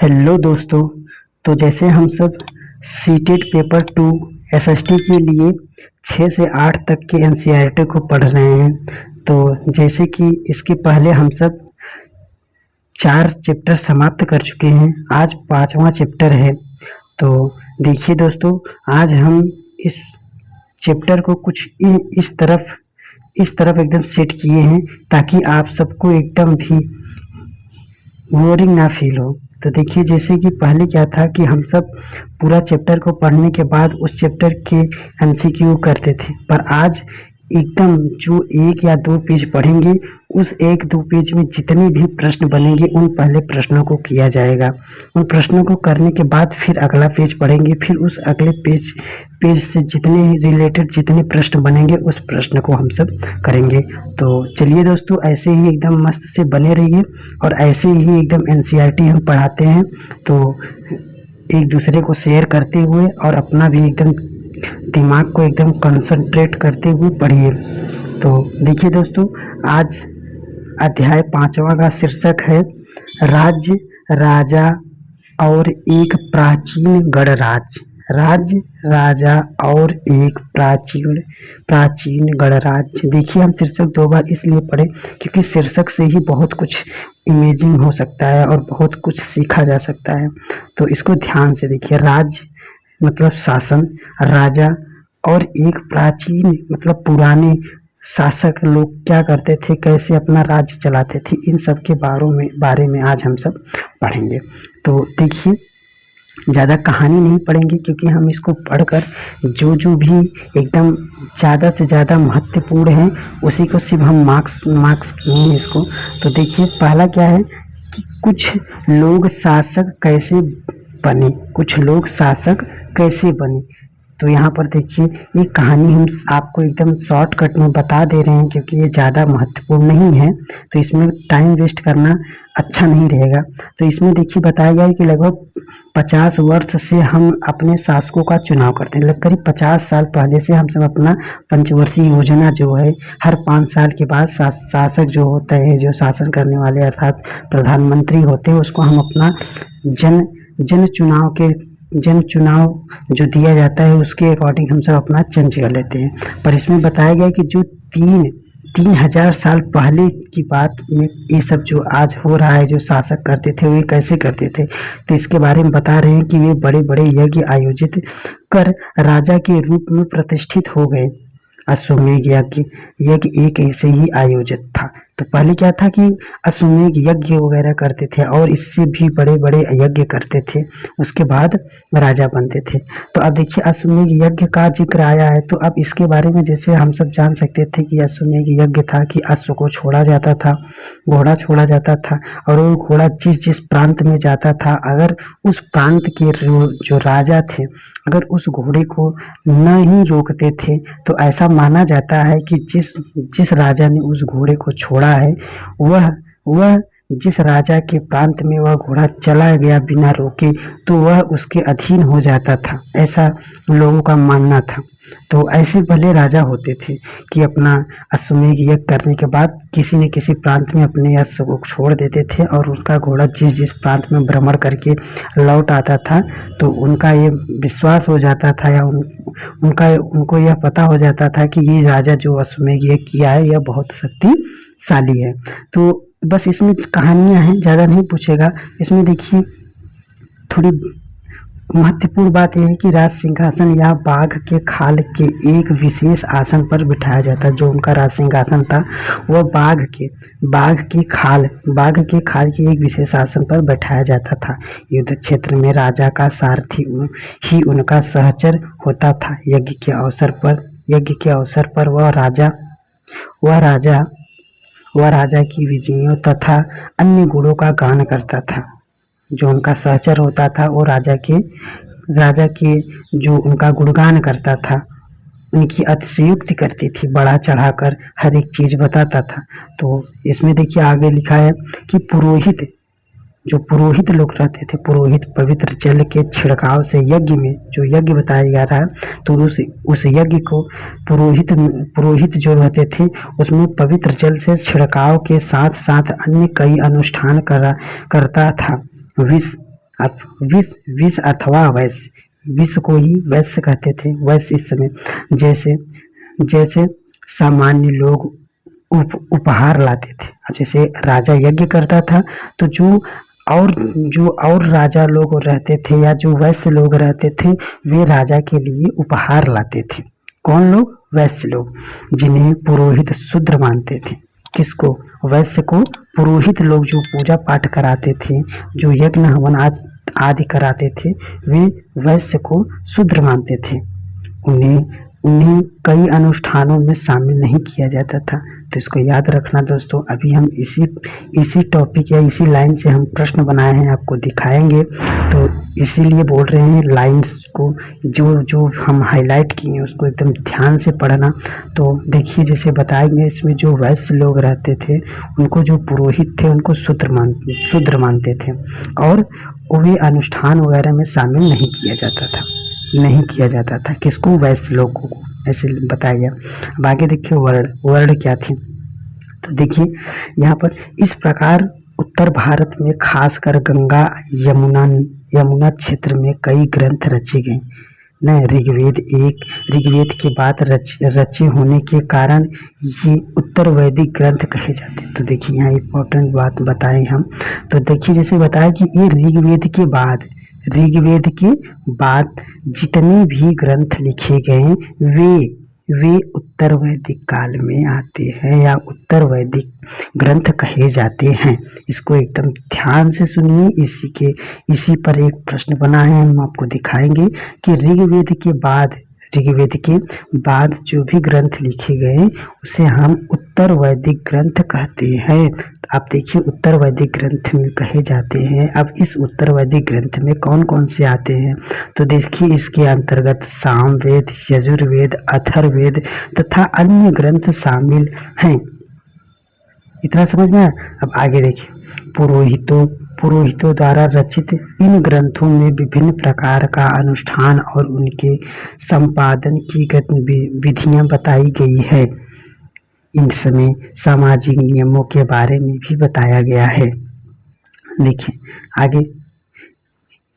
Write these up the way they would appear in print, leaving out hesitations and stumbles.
Hello दोस्तों। तो जैसे हम सब सीटेट पेपर 2 एसएसटी के लिए 6 से 8 तक के एनसीईआरटी को पढ़ रहे हैं। तो जैसे कि इसके पहले हम सब 4 चैप्टर समाप्त कर चुके हैं, आज 5वां चैप्टर है। तो देखिए दोस्तों, आज हम इस चैप्टर को कुछ इस तरफ एकदम सेट किए हैं ताकि आप सबको एकदम भी बोरिंग ना फील हो। तो देखिए, जैसे कि पहले क्या था कि हम सब पूरा चैप्टर को पढ़ने के बाद उस चैप्टर के एमसीक्यू करते थे, पर आज एकदम जो 1 या 2 पेज पढ़ेंगे, उस 1-2 पेज में जितने भी प्रश्न बनेंगे उन पहले प्रश्नों को किया जाएगा। उन प्रश्नों को करने के बाद फिर अगला पेज पढ़ेंगे, फिर उस अगले पेज से जितने रिलेटेड जितने प्रश्न बनेंगे उस प्रश्न को हम सब करेंगे। तो चलिए दोस्तों, ऐसे ही एकदम मस्त से बने रहिए और ऐसे ही एकदम एनसीईआरटी हम पढ़ाते हैं। तो एक दूसरे को शेयर करते हुए और अपना भी एकदम दिमाग को एकदम कंसंट्रेट करते हुए पढ़िए। तो देखिए दोस्तों, आज अध्याय 5वां का शीर्षक है राज्य, राजा और एक प्राचीन गणराज्य। राज्य, राजा और एक प्राचीन गणराज्य। देखिए, हम शीर्षक 2 बार इसलिए पढ़े क्योंकि शीर्षक से ही बहुत कुछ इमेजिंग हो सकता है और बहुत कुछ सीखा जा सकता है। तो इसको ध्यान से देखिए। राज्य मतलब शासन, राजा और एक प्राचीन मतलब पुराने शासक लोग क्या करते थे, कैसे अपना राज्य चलाते थे, इन सब के बारे में आज हम सब पढ़ेंगे। तो देखिए, ज़्यादा कहानी नहीं पढ़ेंगे क्योंकि हम इसको पढ़कर जो भी एकदम ज़्यादा से ज़्यादा महत्वपूर्ण है उसी को सिर्फ हम मार्क्स देंगे इसको। तो देखिए, पहला क्या है कि कुछ लोग शासक कैसे बने। तो यहाँ पर देखिए, ये कहानी हम आपको एकदम शॉर्टकट में बता दे रहे हैं क्योंकि ये ज़्यादा महत्वपूर्ण नहीं है, तो इसमें टाइम वेस्ट करना अच्छा नहीं रहेगा। तो इसमें देखिए बताया गया है कि लगभग 50 वर्ष से हम अपने शासकों का चुनाव करते हैं। लगभग करीब 50 साल पहले से हम सब अपना पंचवर्षीय योजना जो है, हर 5 साल के बाद शासक जो होते हैं, जो शासन करने वाले अर्थात प्रधानमंत्री होते हैं, उसको हम अपना जन चुनाव जो दिया जाता है उसके अकॉर्डिंग हम सब अपना चेंज कर लेते हैं। पर इसमें बताया गया कि जो 3000 साल पहले की बात में ये सब जो आज हो रहा है, जो शासक करते थे वे कैसे करते थे, तो इसके बारे में बता रहे हैं कि वे बड़े बड़े यज्ञ आयोजित कर राजा के रूप में प्रतिष्ठित हो गए। अश्वमेध यज्ञ एक ऐसे ही आयोजित था। तो पहले क्या था कि अश्वमेध यज्ञ वगैरह करते थे और इससे भी बड़े बड़े यज्ञ करते थे, उसके बाद राजा बनते थे। तो अब देखिए, अश्वमेध यज्ञ का जिक्र आया है तो अब इसके बारे में जैसे हम सब जान सकते थे कि अश्वमेध यज्ञ था कि अश्व को छोड़ा जाता था, घोड़ा छोड़ा जाता था, और वो घोड़ा जिस प्रांत में जाता था, अगर उस प्रांत के जो राजा थे अगर उस घोड़े को नहीं रोकते थे तो ऐसा माना जाता है कि जिस राजा ने उस घोड़े को छोड़ा है वह जिस राजा के प्रांत में वह घोड़ा चला गया बिना रोके तो वह उसके अधीन हो जाता था, ऐसा लोगों का मानना था। तो ऐसे भले राजा होते थे कि अपना अश्वमेध यज्ञ करने के बाद किसी न किसी प्रांत में अपने अश्व को छोड़ देते थे और उसका घोड़ा जिस प्रांत में भ्रमण करके लौट आता था तो उनका ये विश्वास हो जाता था या उनको यह पता हो जाता था कि ये राजा जो अश्वमेध यज्ञ किया है यह बहुत शक्तिशाली है। तो बस इसमें कहानियाँ हैं, ज़्यादा नहीं पूछेगा। इसमें देखिए, थोड़ी महत्वपूर्ण बात यह है कि राज सिंहासन या बाघ के खाल के एक विशेष आसन पर बिठाया जाता। जो उनका राज सिंहासन था वह बाघ के खाल के एक विशेष आसन पर बैठाया जाता था। युद्ध क्षेत्र में राजा का सारथी ही उनका सहचर होता था। यज्ञ के अवसर पर वह राजा की विजयों तथा अन्य गुणों का गान करता था। जो उनका सहचर होता था वो राजा के जो उनका गुणगान करता था, उनकी अतिशयोक्ति करती थी, बढ़ा चढ़ाकर हर एक चीज़ बताता था। तो इसमें देखिए आगे लिखा है कि पुरोहित लोग रहते थे, पुरोहित पवित्र जल के छिड़काव से यज्ञ में जो यज्ञ बताया जा रहा है तो उस यज्ञ को पुरोहित जो रहते थे उसमें पवित्र जल से छिड़काव के साथ साथ अन्य कई अनुष्ठान करता था। अब विश्व अथवा वैश्य, विश्व को ही वैश्य कहते थे, वैश्य इस समय। जैसे जैसे सामान्य लोग उपहार लाते थे। अब जैसे राजा यज्ञ करता था तो जो और राजा लोग रहते थे या जो वैश्य लोग रहते थे वे राजा के लिए उपहार लाते थे। कौन लोग? वैश्य लोग, जिन्हें पुरोहित शूद्र मानते थे। किसको? वैश्य को पुरोहित लोग जो पूजा पाठ कराते थे, जो यज्ञ हवन आदि कराते थे, वे वैश्य को शूद्र मानते थे। उन्हें कई अनुष्ठानों में शामिल नहीं किया जाता था। तो इसको याद रखना दोस्तों। अभी हम इसी टॉपिक या इसी लाइन से हम प्रश्न बनाए हैं, आपको दिखाएंगे। तो इसीलिए बोल रहे हैं लाइंस को जो हम हाईलाइट किए हैं उसको एकदम ध्यान से पढ़ना। तो देखिए जैसे बताएंगे, इसमें जो वैश्य लोग रहते थे उनको जो पुरोहित थे उनको शूद्र मानते थे और वे अनुष्ठान वगैरह में शामिल नहीं किया जाता था। किसको? वैश्य लोगों को, ऐसे बताया गया। अब आगे देखिए वर्ण क्या थी। तो देखिए यहाँ पर इस प्रकार उत्तर भारत में खासकर गंगा यमुना क्षेत्र में कई ग्रंथ रचे गए न। ऋग्वेद के बाद रचे होने के कारण ये उत्तर वैदिक ग्रंथ कहे जाते हैं। तो देखिए यहाँ इम्पोर्टेंट बात बताएं हम। तो देखिए जैसे बताया कि ये ऋग्वेद के बाद जितने भी ग्रंथ लिखे गए वे उत्तर वैदिक काल में आते हैं या उत्तर वैदिक ग्रंथ कहे जाते हैं। इसको एकदम ध्यान से सुनिए। इसी पर एक प्रश्न बना है, हम आपको दिखाएंगे कि ऋग्वेद के बाद जो भी ग्रंथ लिखे गए उसे हम उत्तर वैदिक ग्रंथ कहते हैं। आप देखिए उत्तर वैदिक ग्रंथ में कहे जाते हैं। अब इस उत्तर वैदिक ग्रंथ में कौन कौन से आते हैं? तो देखिए इसके अंतर्गत सामवेद, यजुर्वेद, अथर्ववेद तथा अन्य ग्रंथ शामिल हैं। इतना समझ में आया? अब आगे देखिए पुरोहितों द्वारा रचित इन ग्रंथों में विभिन्न प्रकार का अनुष्ठान और उनके संपादन की विधियां बताई गई है। इनमें सामाजिक नियमों के बारे में भी बताया गया है। देखिए आगे,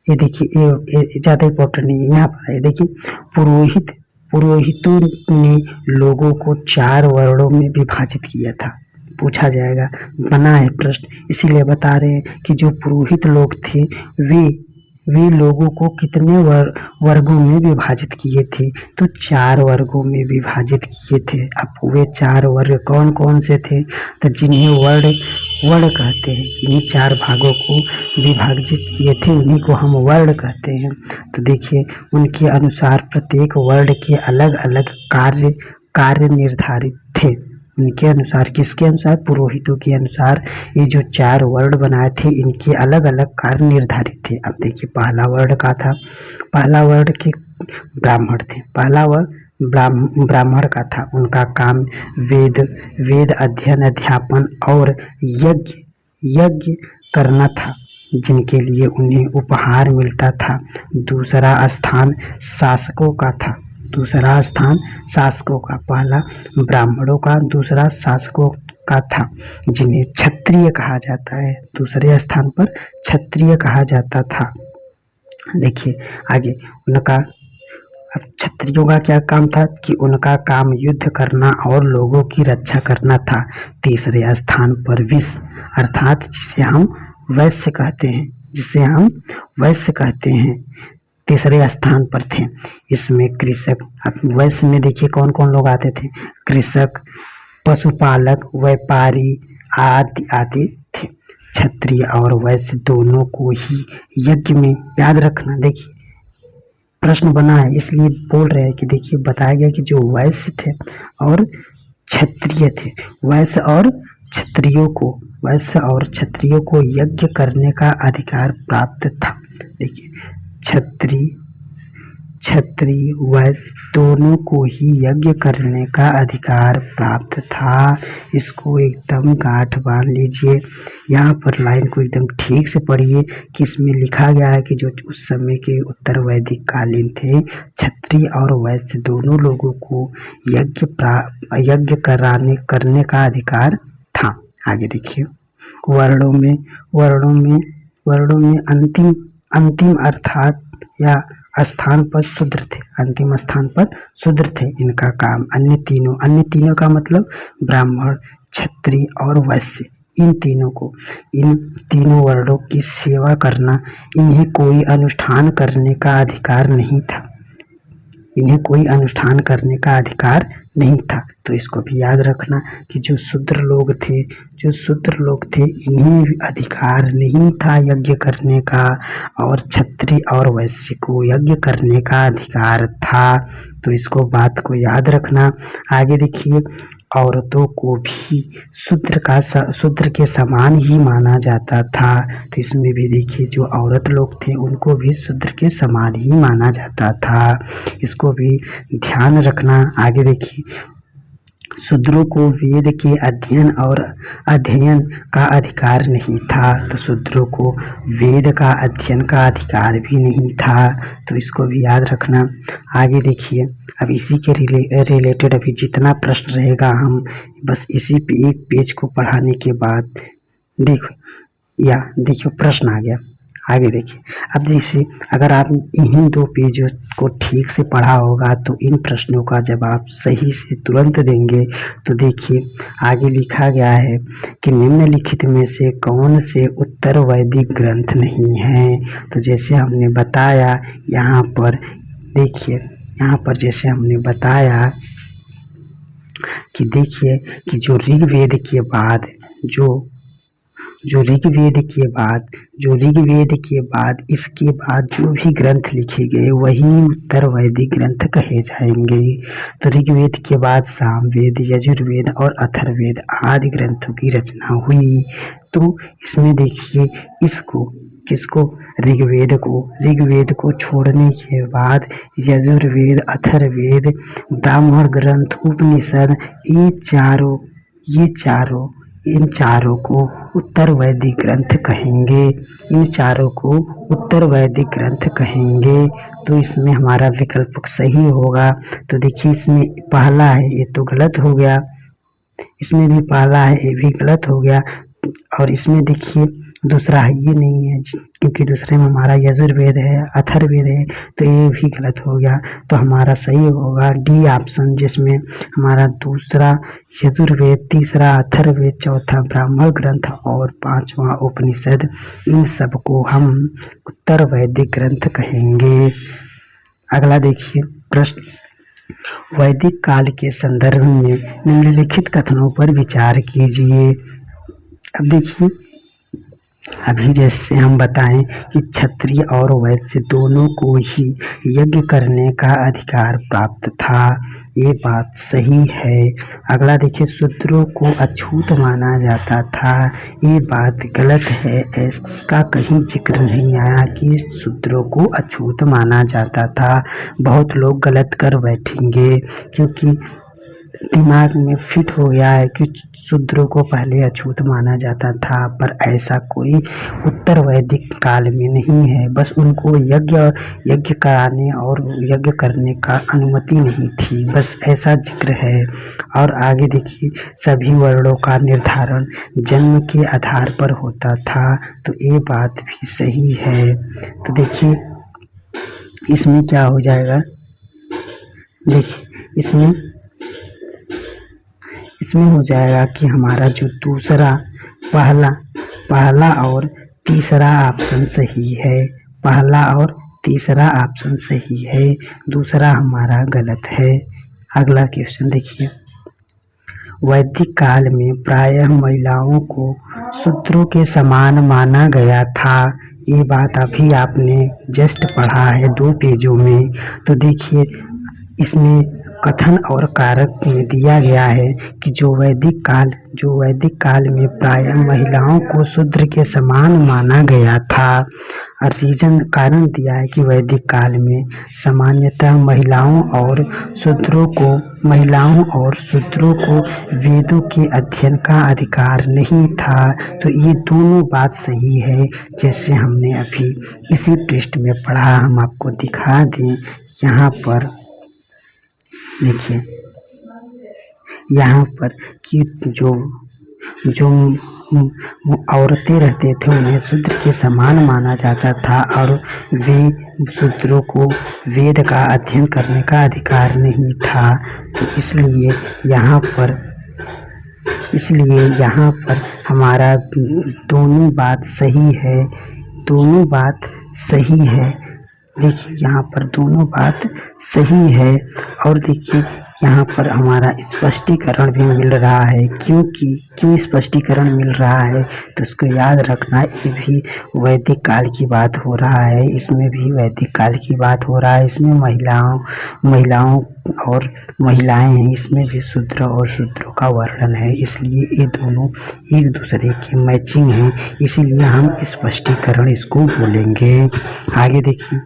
ये देखिए ये ज़्यादा इम्पोर्टेंट नहीं है, यहाँ पर है। देखिए पुरोहितों ने लोगों को 4 वर्णों में विभाजित किया था। पूछा जाएगा, बना है प्रश्न, इसीलिए बता रहे हैं कि जो पुरोहित लोग थे वे लोगों को कितने वर्गों में विभाजित किए थे? तो 4 वर्गों में विभाजित किए थे। अब वे 4 वर्ग कौन कौन से थे? तो जिन्हें वर्ण कहते हैं, इन्हीं 4 भागों को विभाजित किए थे, उन्हीं को हम वर्ण कहते हैं। तो देखिए उनके अनुसार प्रत्येक वर्ण के अलग अलग कार्य निर्धारित थे। उनके अनुसार, किसके अनुसार? पुरोहितों के अनुसार ये जो 4 वर्ण बनाए थे इनके अलग अलग कार्य निर्धारित थे। अब देखिए पहला वर्ण का था, पहला वर्ण के ब्राह्मण थे। पहला वर्ण ब्राह्मण का था। उनका काम वेद अध्ययन, अध्यापन और यज्ञ करना था, जिनके लिए उन्हें उपहार मिलता था। दूसरा स्थान शासकों का था। पहला ब्राह्मणों का, दूसरा शासकों का था, जिन्हें क्षत्रिय कहा जाता है। दूसरे स्थान पर क्षत्रिय कहा जाता था। देखिए आगे उनका, अब क्षत्रियों का क्या काम था कि उनका काम युद्ध करना और लोगों की रक्षा करना था। तीसरे स्थान पर विश्व अर्थात जिसे हम वैश्य कहते हैं, तीसरे स्थान पर थे। इसमें कृषक, अब वैश्य में देखिए कौन कौन लोग आते थे? कृषक, पशुपालक, व्यापारी आदि थे। क्षत्रिय और वैश्य दोनों को ही यज्ञ में, याद रखना, देखिए प्रश्न बना है इसलिए बोल रहे हैं कि देखिए बताया गया कि जो वैश्य थे और क्षत्रिय थे, वैश्य और क्षत्रियों को यज्ञ करने का अधिकार प्राप्त था। देखिए क्षत्रिय वैश्य दोनों को ही यज्ञ करने का अधिकार प्राप्त था। इसको एकदम गांठ बांध लीजिए। यहाँ पर लाइन को एकदम ठीक से पढ़िए कि इसमें लिखा गया है कि जो उस समय के उत्तर वैदिक कालीन थे, क्षत्रिय और वैश्य दोनों लोगों को यज्ञ करने का अधिकार था। आगे देखिए वर्णों में अंतिम अर्थात या स्थान पर शूद्र थे, अंतिम स्थान पर शूद्र थे। इनका काम अन्य तीनों का मतलब ब्राह्मण, क्षत्रिय और वैश्य, इन तीनों वर्णों की सेवा करना, इन्हें कोई अनुष्ठान करने का अधिकार नहीं था, इन्हें कोई अनुष्ठान करने का अधिकार नहीं था। तो इसको भी याद रखना कि जो शूद्र लोग थे इन्हें भी अधिकार नहीं था यज्ञ करने का, और क्षत्रिय और वैश्य को यज्ञ करने का अधिकार था। तो इसको बात को याद रखना। आगे देखिए, औरतों को भी शूद्र के समान ही माना जाता था। तो इसमें भी देखिए जो औरत लोग थे उनको भी शूद्र के समान ही माना जाता था, इसको भी ध्यान रखना। आगे देखिए, शूद्रों को वेद के अध्ययन का अधिकार नहीं था, तो शूद्रों को वेद का अध्ययन का अधिकार भी नहीं था, तो इसको भी याद रखना। आगे देखिए, अब इसी के रिलेटेड अभी जितना प्रश्न रहेगा हम बस इसी पे एक पेज को पढ़ाने के बाद देखिए प्रश्न आ गया। आगे देखिए, अब जैसे अगर आप इन्हीं 2 पेजों को ठीक से पढ़ा होगा तो इन प्रश्नों का जवाब सही से तुरंत देंगे। तो देखिए आगे लिखा गया है कि निम्नलिखित में से कौन से उत्तर वैदिक ग्रंथ नहीं है। तो जैसे हमने बताया यहाँ पर देखिए, यहाँ पर जैसे हमने बताया कि देखिए कि जो ऋग्वेद के बाद इसके बाद जो भी ग्रंथ लिखे गए वही उत्तर वैदिक ग्रंथ कहे जाएंगे। तो ऋग्वेद के बाद सामवेद, यजुर्वेद और अथर्ववेद आदि ग्रंथों की रचना हुई। तो इसमें देखिए ऋग्वेद को छोड़ने के बाद यजुर्वेद, अथर्ववेद, ब्राह्मण ग्रंथ, उपनिषद, इन चारों को उत्तर वैदिक ग्रंथ कहेंगे। तो इसमें हमारा विकल्प सही होगा। तो देखिए इसमें पहला है ये तो गलत हो गया, इसमें भी पहला है ये भी गलत हो गया, और इसमें देखिए दूसरा है ये नहीं है क्योंकि दूसरे में हमारा यजुर्वेद है, अथर्ववेद है, तो ये भी गलत हो गया। तो हमारा सही होगा डी ऑप्शन, जिसमें हमारा दूसरा यजुर्वेद, तीसरा अथर्ववेद, चौथा ब्राह्मण ग्रंथ और पांचवा उपनिषद, इन सबको हम उत्तर वैदिक ग्रंथ कहेंगे। अगला देखिए प्रश्न, वैदिक काल के संदर्भ में निम्नलिखित कथनों पर विचार कीजिए। अब देखिए अभी जैसे हम बताएं कि क्षत्रिय और वैश्य दोनों को ही यज्ञ करने का अधिकार प्राप्त था, ये बात सही है। अगला देखिए, शूद्रों को अछूत माना जाता था, ये बात गलत है। इसका कहीं जिक्र नहीं आया कि शूद्रों को अछूत माना जाता था। बहुत लोग गलत कर बैठेंगे क्योंकि दिमाग में फिट हो गया है कि शूद्रों को पहले अछूत माना जाता था, पर ऐसा कोई उत्तर वैदिक काल में नहीं है। बस उनको यज्ञ कराने और यज्ञ करने का अनुमति नहीं थी, बस ऐसा जिक्र है। और आगे देखिए, सभी वर्णों का निर्धारण जन्म के आधार पर होता था, तो ये बात भी सही है। तो देखिए इसमें क्या हो जाएगा, देखिए इसमें हो जाएगा कि हमारा जो दूसरा पहला और तीसरा ऑप्शन सही है, पहला और तीसरा ऑप्शन सही है, दूसरा हमारा गलत है। अगला क्वेश्चन देखिए, वैदिक काल में प्रायः महिलाओं को शूद्रों के समान माना गया था, ये बात अभी आपने जस्ट पढ़ा है 2 पेजों में। तो देखिए इसमें कथन और कारक में दिया गया है कि जो वैदिक काल में प्रायः महिलाओं को शूद्र के समान माना गया था, और कारण दिया है कि वैदिक काल में सामान्यतः महिलाओं और शूद्रों को वेदों के अध्ययन का अधिकार नहीं था। तो ये दोनों बात सही है, जैसे हमने अभी इसी पृष्ठ में पढ़ा। हम आपको दिखा दें, यहाँ पर देखिए यहाँ पर कि जो औरतें रहते थे उन्हें शूद्र के समान माना जाता था और वे शूद्रों को वेद का अध्ययन करने का अधिकार नहीं था। तो इसलिए यहाँ पर हमारा दोनों बात सही है, दोनों बात सही है। देखिए यहाँ पर दोनों बात सही है और देखिए यहाँ पर हमारा स्पष्टीकरण भी मिल रहा है। क्यों स्पष्टीकरण मिल रहा है तो उसको याद रखना, ये भी वैदिक काल की बात हो रहा है, इसमें भी वैदिक काल की बात हो रहा है। इसमें महिलाओं और महिलाएं हैं, इसमें भी शूद्र और शूद्रों का वर्णन है, इसलिए ये दोनों एक दूसरे की मैचिंग है, इसीलिए हम स्पष्टीकरण इसको बोलेंगे। आगे देखिए,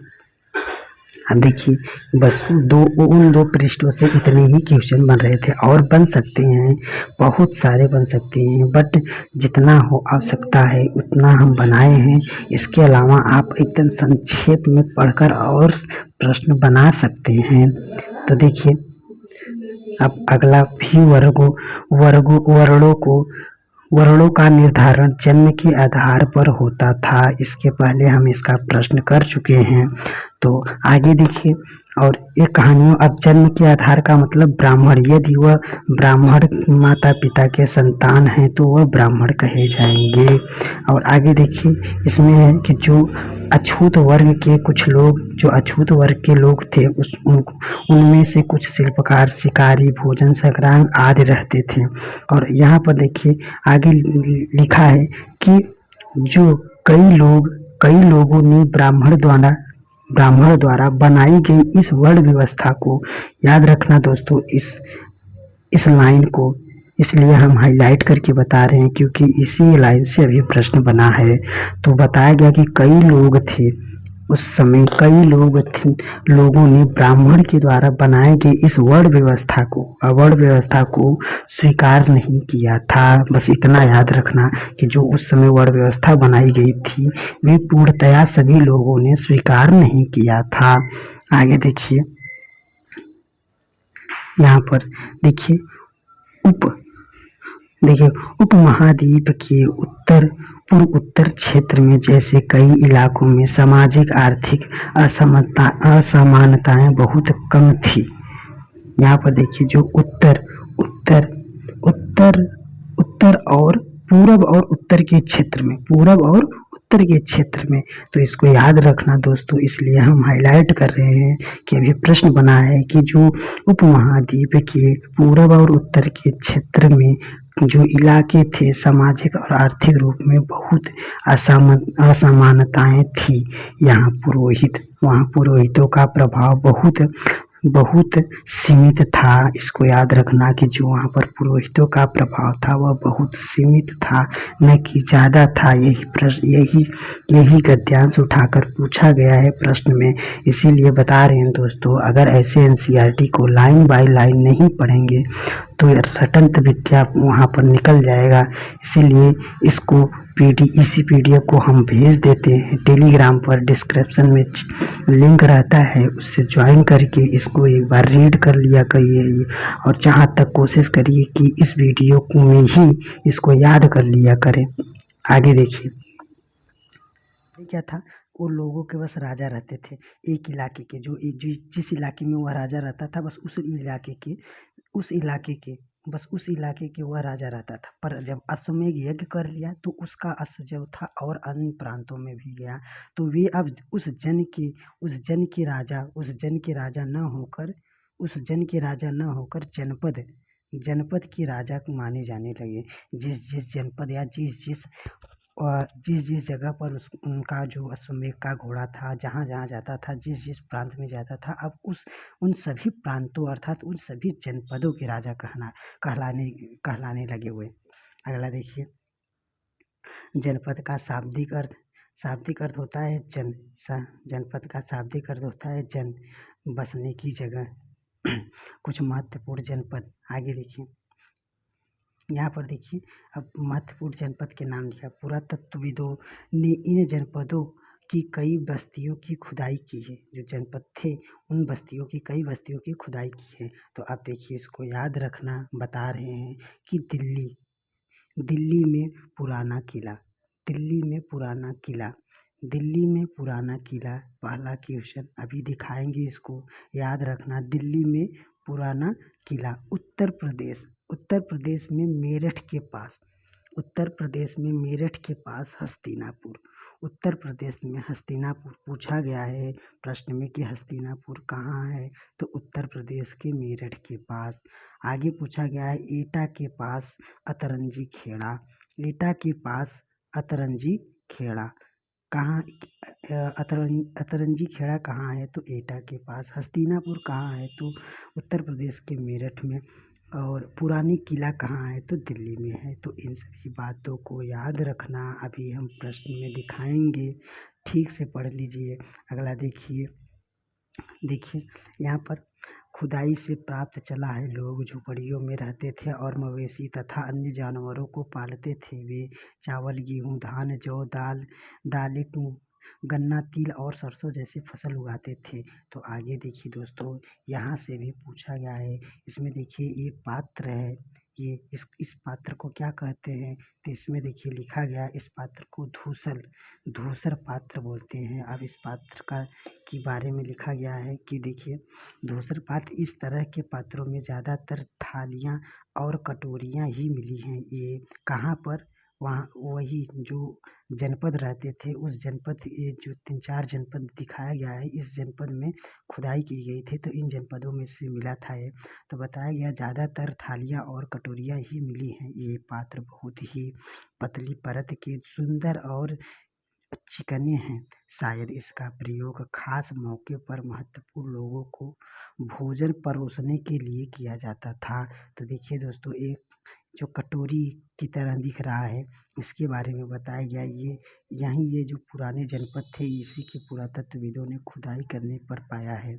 अब देखिए बस उन दो पृष्ठों से इतने ही क्वेश्चन बन रहे थे और बन सकते हैं, बहुत सारे बन सकते हैं, बट जितना हो आवश्यकता है उतना हम बनाए हैं। इसके अलावा आप एकदम संक्षेप में पढ़कर और प्रश्न बना सकते हैं। तो देखिए अब अगला भी वर्णों का निर्धारण जन्म के आधार पर होता था। इसके पहले हम इसका प्रश्न कर चुके हैं। तो आगे देखिए, और ये कहानियों, अब जन्म के आधार का मतलब ब्राह्मण, यदि वह ब्राह्मण माता पिता के संतान हैं तो वह ब्राह्मण कहे जाएंगे। और आगे देखिए इसमें है कि जो अछूत वर्ग के कुछ लोग, जो अछूत वर्ग के लोग थे उनमें से कुछ शिल्पकार, शिकारी, भोजन संग्राम आदि रहते थे। और यहाँ पर देखिए आगे लिखा है कि जो कई लोगों ने ब्राह्मण द्वारा बनाई गई इस वर्ण व्यवस्था को, याद रखना दोस्तों इस लाइन को, इसलिए हम हाईलाइट करके बता रहे हैं क्योंकि इसी लाइन से अभी प्रश्न बना है। तो बताया गया कि कई लोग थे उस समय, लोगों ने ब्राह्मण के द्वारा बनाई गई इस वर्ण व्यवस्था को स्वीकार नहीं किया था। बस इतना याद रखना कि जो उस समय वर्ण व्यवस्था बनाई गई थी वे पूर्णतया सभी लोगों ने स्वीकार नहीं किया था। आगे देखिए, यहाँ पर देखिए उपमहाद्वीप के पूर्व उत्तर क्षेत्र में जैसे कई इलाकों में सामाजिक आर्थिक असमानताएं बहुत कम थी। यहाँ पर देखिए जो उत्तर और पूरब और उत्तर के क्षेत्र में, तो इसको याद रखना दोस्तों, इसलिए हम हाईलाइट कर रहे हैं कि अभी प्रश्न बना है कि जो उपमहाद्वीप के पूरब और उत्तर के क्षेत्र में जो इलाके थे सामाजिक और आर्थिक रूप में बहुत असमानताएं थी। वहाँ पुरोहितों का प्रभाव बहुत सीमित था। इसको याद रखना कि जो वहाँ पर पुरोहितों का प्रभाव था वह बहुत सीमित था, न कि ज़्यादा था। यही गद्यांश उठाकर पूछा गया है प्रश्न में, इसीलिए बता रहे हैं दोस्तों। अगर ऐसे एनसीईआरटी को लाइन बाय लाइन नहीं पढ़ेंगे तो रटंत विद्या वहाँ पर निकल जाएगा। इसीलिए इसी पीडीएफ को हम भेज देते हैं टेलीग्राम पर, डिस्क्रिप्शन में लिंक रहता है, उससे ज्वाइन करके इसको एक बार रीड कर लिया करिए और जहाँ तक कोशिश करिए कि इस वीडियो में ही इसको याद कर लिया करें। आगे देखिए क्या था, वो लोगों के बस राजा रहते थे एक इलाके के, जिस इलाके में वह राजा रहता था बस उस इलाके के वह राजा रहता था। पर जब अश्वमेध यज्ञ कर लिया तो उसका असर जब था और अन्य प्रांतों में भी गया, तो वे अब उस जन के राजा न होकर जनपद के राजा माने जाने लगे। जिस जनपद या जिस जगह पर उनका जो अश्वमेध का घोड़ा था, जहाँ जाता था, जिस प्रांत में जाता था, अब उन सभी प्रांतों अर्थात उन सभी जनपदों के राजा कहलाने लगे हुए। अगला देखिए, जनपद का शाब्दिक अर्थ होता है जनपद का शाब्दिक अर्थ होता है जन, बसने की जगह। कुछ महत्वपूर्ण जनपद आगे देखिए, यहाँ पर देखिए अब महत्वपूर्ण जनपद के नाम लिखा। पुरातत्वविदों ने इन जनपदों की कई बस्तियों की खुदाई की है। जो जनपद थे उन बस्तियों की कई बस्तियों की खुदाई की है। तो आप देखिए इसको याद रखना, बता रहे हैं कि दिल्ली में पुराना किला, दिल्ली में पुराना किला, दिल्ली में पुराना किला। पहला क्वेश्चन अभी दिखाएंगे, इसको याद रखना। दिल्ली में पुराना किला। उत्तर प्रदेश, उत्तर प्रदेश में मेरठ के पास, उत्तर प्रदेश में मेरठ के पास हस्तिनापुर। उत्तर प्रदेश में हस्तिनापुर पूछा गया है प्रश्न में कि हस्तिनापुर कहाँ है, तो उत्तर प्रदेश के मेरठ के पास। आगे पूछा गया है एटा के पास अतरंजी खेड़ा, एटा के पास अतरंजी खेड़ा कहाँ, अतरंजी खेड़ा कहाँ है, तो एटा के पास। हस्तिनापुर कहाँ है, तो उत्तर प्रदेश के मेरठ में। और पुरानी किला कहाँ है, तो दिल्ली में है। तो इन सभी बातों को याद रखना, अभी हम प्रश्न में दिखाएंगे, ठीक से पढ़ लीजिए। अगला देखिए, देखिए यहाँ पर खुदाई से प्राप्त चला है। लोग झोपड़ियों में रहते थे और मवेशी तथा अन्य जानवरों को पालते थे। वे चावल, गेहूँ, धान, जौ, दालें, गन्ना, तिल और सरसों जैसी फसल उगाते थे। तो आगे देखिए दोस्तों, यहाँ से भी पूछा गया है। इसमें देखिए ये पात्र है, ये इस पात्र को क्या कहते हैं, तो इसमें देखिए लिखा गया, इस पात्र को धूसर पात्र बोलते हैं। अब इस पात्र के बारे में लिखा गया है कि देखिए, धूसर पात्र इस तरह के पात्रों में ज़्यादातर थालियाँ और कटोरियाँ ही मिली हैं। ये कहाँ पर, वहाँ वही जो जनपद रहते थे, उस जनपद, ये जो 3-4 जनपद दिखाया गया है, इस जनपद में खुदाई की गई थी, तो इन जनपदों में से मिला था ये। तो बताया गया ज़्यादातर थालियाँ और कटोरियाँ ही मिली हैं। ये पात्र बहुत ही पतली परत के सुंदर और चिकने हैं। शायद इसका प्रयोग खास मौके पर महत्वपूर्ण लोगों को भोजन परोसने के लिए किया जाता था। तो देखिए दोस्तों, एक जो कटोरी की तरह दिख रहा है, इसके बारे में बताया गया। ये जो पुराने जनपद थे, इसी के पुरातत्वविदों ने खुदाई करने पर पाया है।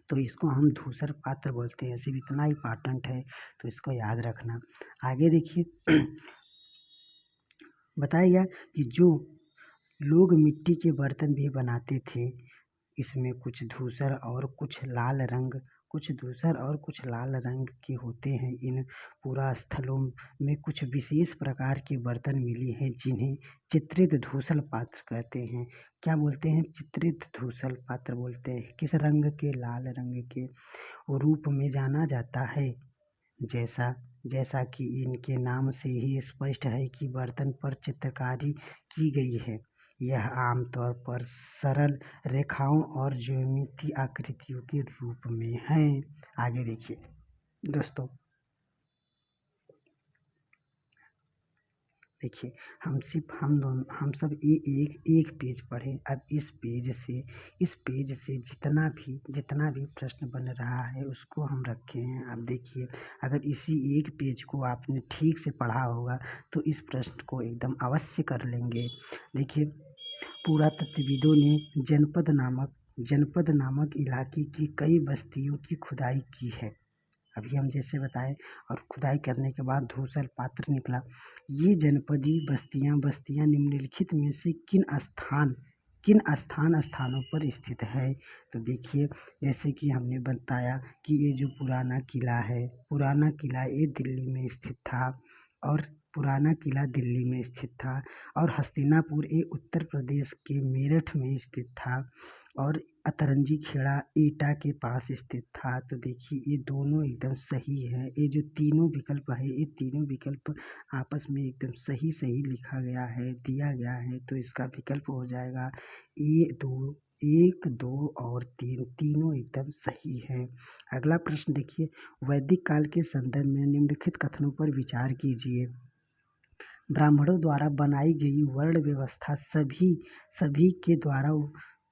तो इसको हम धूसर पात्र बोलते हैं। सिर्फ इतना इम्पॉर्टेंट है, तो इसको याद रखना। आगे देखिए बताया गया कि जो लोग मिट्टी के बर्तन भी बनाते थे, इसमें कुछ धूसर और कुछ लाल रंग के होते हैं। इन पुरा स्थलों में कुछ विशेष प्रकार के बर्तन मिले हैं, जिन्हें चित्रित धूसल पात्र कहते हैं। क्या बोलते हैं, चित्रित धूसल पात्र बोलते हैं। किस रंग के, लाल रंग के रूप में जाना जाता है। जैसा कि इनके नाम से ही स्पष्ट है कि बर्तन पर चित्रकारी की गई है। यह आमतौर पर सरल रेखाओं और ज्यामितीय आकृतियों के रूप में है। आगे देखिए दोस्तों, देखिए हम सब एक पेज पढ़े। अब इस पेज से जितना भी प्रश्न बन रहा है, उसको हम रखे हैं। अब देखिए, अगर इसी एक पेज को आपने ठीक से पढ़ा होगा, तो इस प्रश्न को एकदम अवश्य कर लेंगे। देखिए, पुरातत्वविदों ने जनपद नामक इलाके की कई बस्तियों की खुदाई की है। अभी हम जैसे बताएं, और खुदाई करने के बाद धूसर पात्र निकला। ये जनपदी बस्तियां निम्नलिखित में से किन स्थानों पर स्थित है। तो देखिए, जैसे कि हमने बताया कि ये जो पुराना किला है, पुराना किला ये दिल्ली में स्थित था, और पुराना किला दिल्ली में स्थित था। और हस्तिनापुर ये उत्तर प्रदेश के मेरठ में स्थित था, और अतरंजी खेड़ा एटा के पास स्थित था। तो देखिए, ये दोनों एकदम सही है। ये जो तीनों विकल्प है, ये तीनों विकल्प आपस में एकदम सही लिखा गया है, दिया गया है। तो इसका विकल्प हो जाएगा एक, दो और तीन, तीनों एकदम सही है। अगला प्रश्न देखिए, वैदिक काल के संदर्भ में निम्नलिखित कथनों पर विचार कीजिए। ब्राह्मणों द्वारा बनाई गई वर्ण व्यवस्था सभी के द्वारा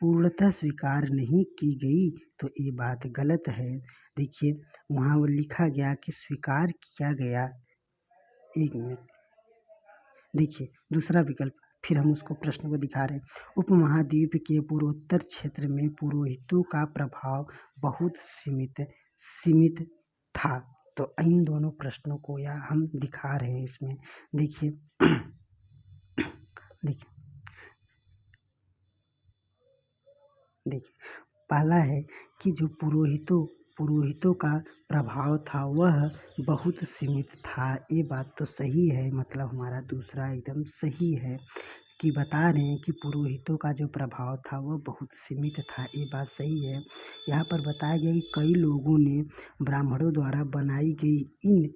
पूर्णतः स्वीकार नहीं की गई, तो ये बात गलत है। देखिए, वहाँ वो लिखा गया कि स्वीकार किया गया। एक मिनट, देखिए दूसरा विकल्प, फिर हम उसको प्रश्न को दिखा रहे हैं। उपमहाद्वीप के पूर्वोत्तर क्षेत्र में पुरोहितों का प्रभाव बहुत सीमित था। तो इन दोनों प्रश्नों को या हम दिखा रहे हैं इसमें। देखिए देखिए, पहला है कि जो पुरोहितों का प्रभाव था वह बहुत सीमित था। ये बात तो सही है, मतलब हमारा दूसरा एकदम सही है कि बता रहे हैं कि पुरोहितों का जो प्रभाव था वह बहुत सीमित था। ये बात सही है। यहाँ पर बताया गया कि कई लोगों ने ब्राह्मणों द्वारा बनाई गई इन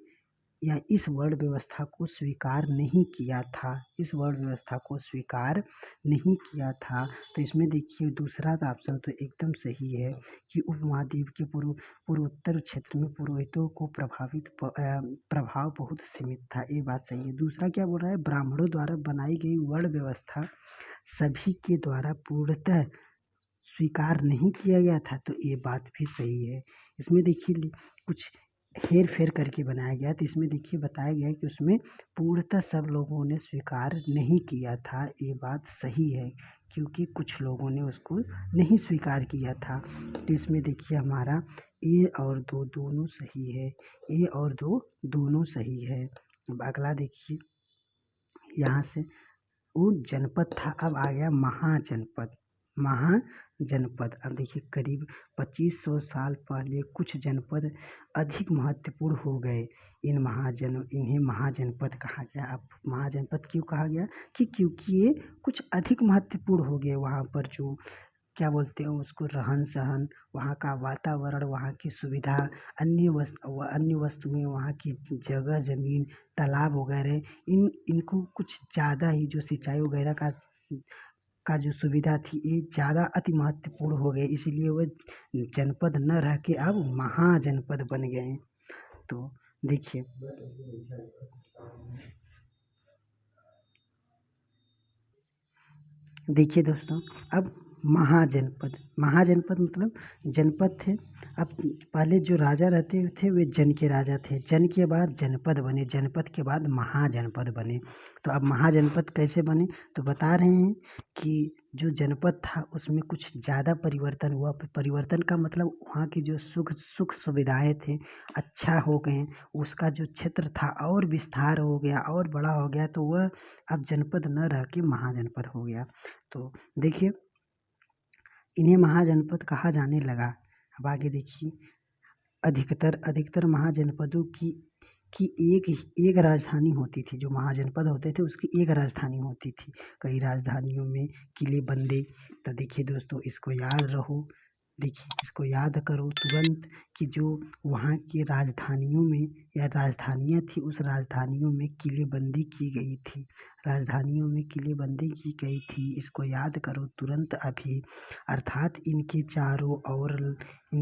या इस वर्ण व्यवस्था को स्वीकार नहीं किया था, इस वर्ण व्यवस्था को स्वीकार नहीं किया था। तो इसमें देखिए दूसरा ऑप्शन तो एकदम सही है कि उपमहाद्वीप के पूर्वोत्तर क्षेत्र में पुरोहितों को प्रभाव बहुत सीमित था। ये बात सही है। दूसरा क्या बोल रहा है, ब्राह्मणों द्वारा बनाई गई वर्ण व्यवस्था सभी के द्वारा पूर्णतः स्वीकार नहीं किया गया था। तो ये बात भी सही है। इसमें देखिए कुछ हेर फेर करके बनाया गया, तो इसमें देखिए बताया गया कि उसमें पूर्णतः सब लोगों ने स्वीकार नहीं किया था। ये बात सही है क्योंकि कुछ लोगों ने उसको नहीं स्वीकार किया था। तो इसमें देखिए हमारा ए और दो दोनों सही है, ए और दो दोनों सही है। अब अगला देखिए, यहाँ से वो जनपद था, अब आ गया महाजनपद। महाजनपद, अब देखिए करीब 2500 साल पहले कुछ जनपद अधिक महत्वपूर्ण हो गए। इन्हें महाजनपद कहा गया। अब महाजनपद क्यों कहा गया कि क्योंकि ये कुछ अधिक महत्वपूर्ण हो गए। वहाँ पर जो क्या बोलते हैं उसको, रहन सहन, वहाँ का वातावरण, वहाँ की सुविधा, अन्य वस्तुएं, वहाँ की जगह जमीन, तालाब वगैरह, इनको कुछ ज़्यादा ही जो सिंचाई वगैरह का जो सुविधा थी ये ज़्यादा अति महत्वपूर्ण हो गए, इसीलिए वह जनपद न रह के अब महाजनपद बन गए। तो देखिए दोस्तों, अब महाजनपद मतलब जनपद थे। अब पहले जो राजा रहते थे वे जन के राजा थे, जन के बाद जनपद बने, जनपद के बाद महाजनपद बने। तो अब महाजनपद कैसे बने, तो बता रहे हैं कि जो जनपद था उसमें कुछ ज़्यादा परिवर्तन हुआ। परिवर्तन का मतलब वहाँ की जो सुख सुविधाएं थे अच्छा हो गए, उसका जो क्षेत्र था और विस्तार हो गया और बड़ा हो गया, तो वह अब जनपद न रह के महाजनपद हो गया। तो देखिए इन्हें महाजनपद कहा जाने लगा। अब आगे देखिए, अधिकतर महाजनपदों की एक राजधानी होती थी। जो महाजनपद होते थे उसकी एक राजधानी होती थी, कई राजधानियों में किले बंदे। तो देखिए दोस्तों इसको याद रहो, देखिए इसको याद करो तुरंत कि जो वहाँ की राजधानियों में या राजधानियाँ थी उस राजधानियों में किलेबंदी की गई थी, राजधानियों में किलेबंदी की गई थी। इसको याद करो तुरंत अभी। अर्थात इनके चारों ओर,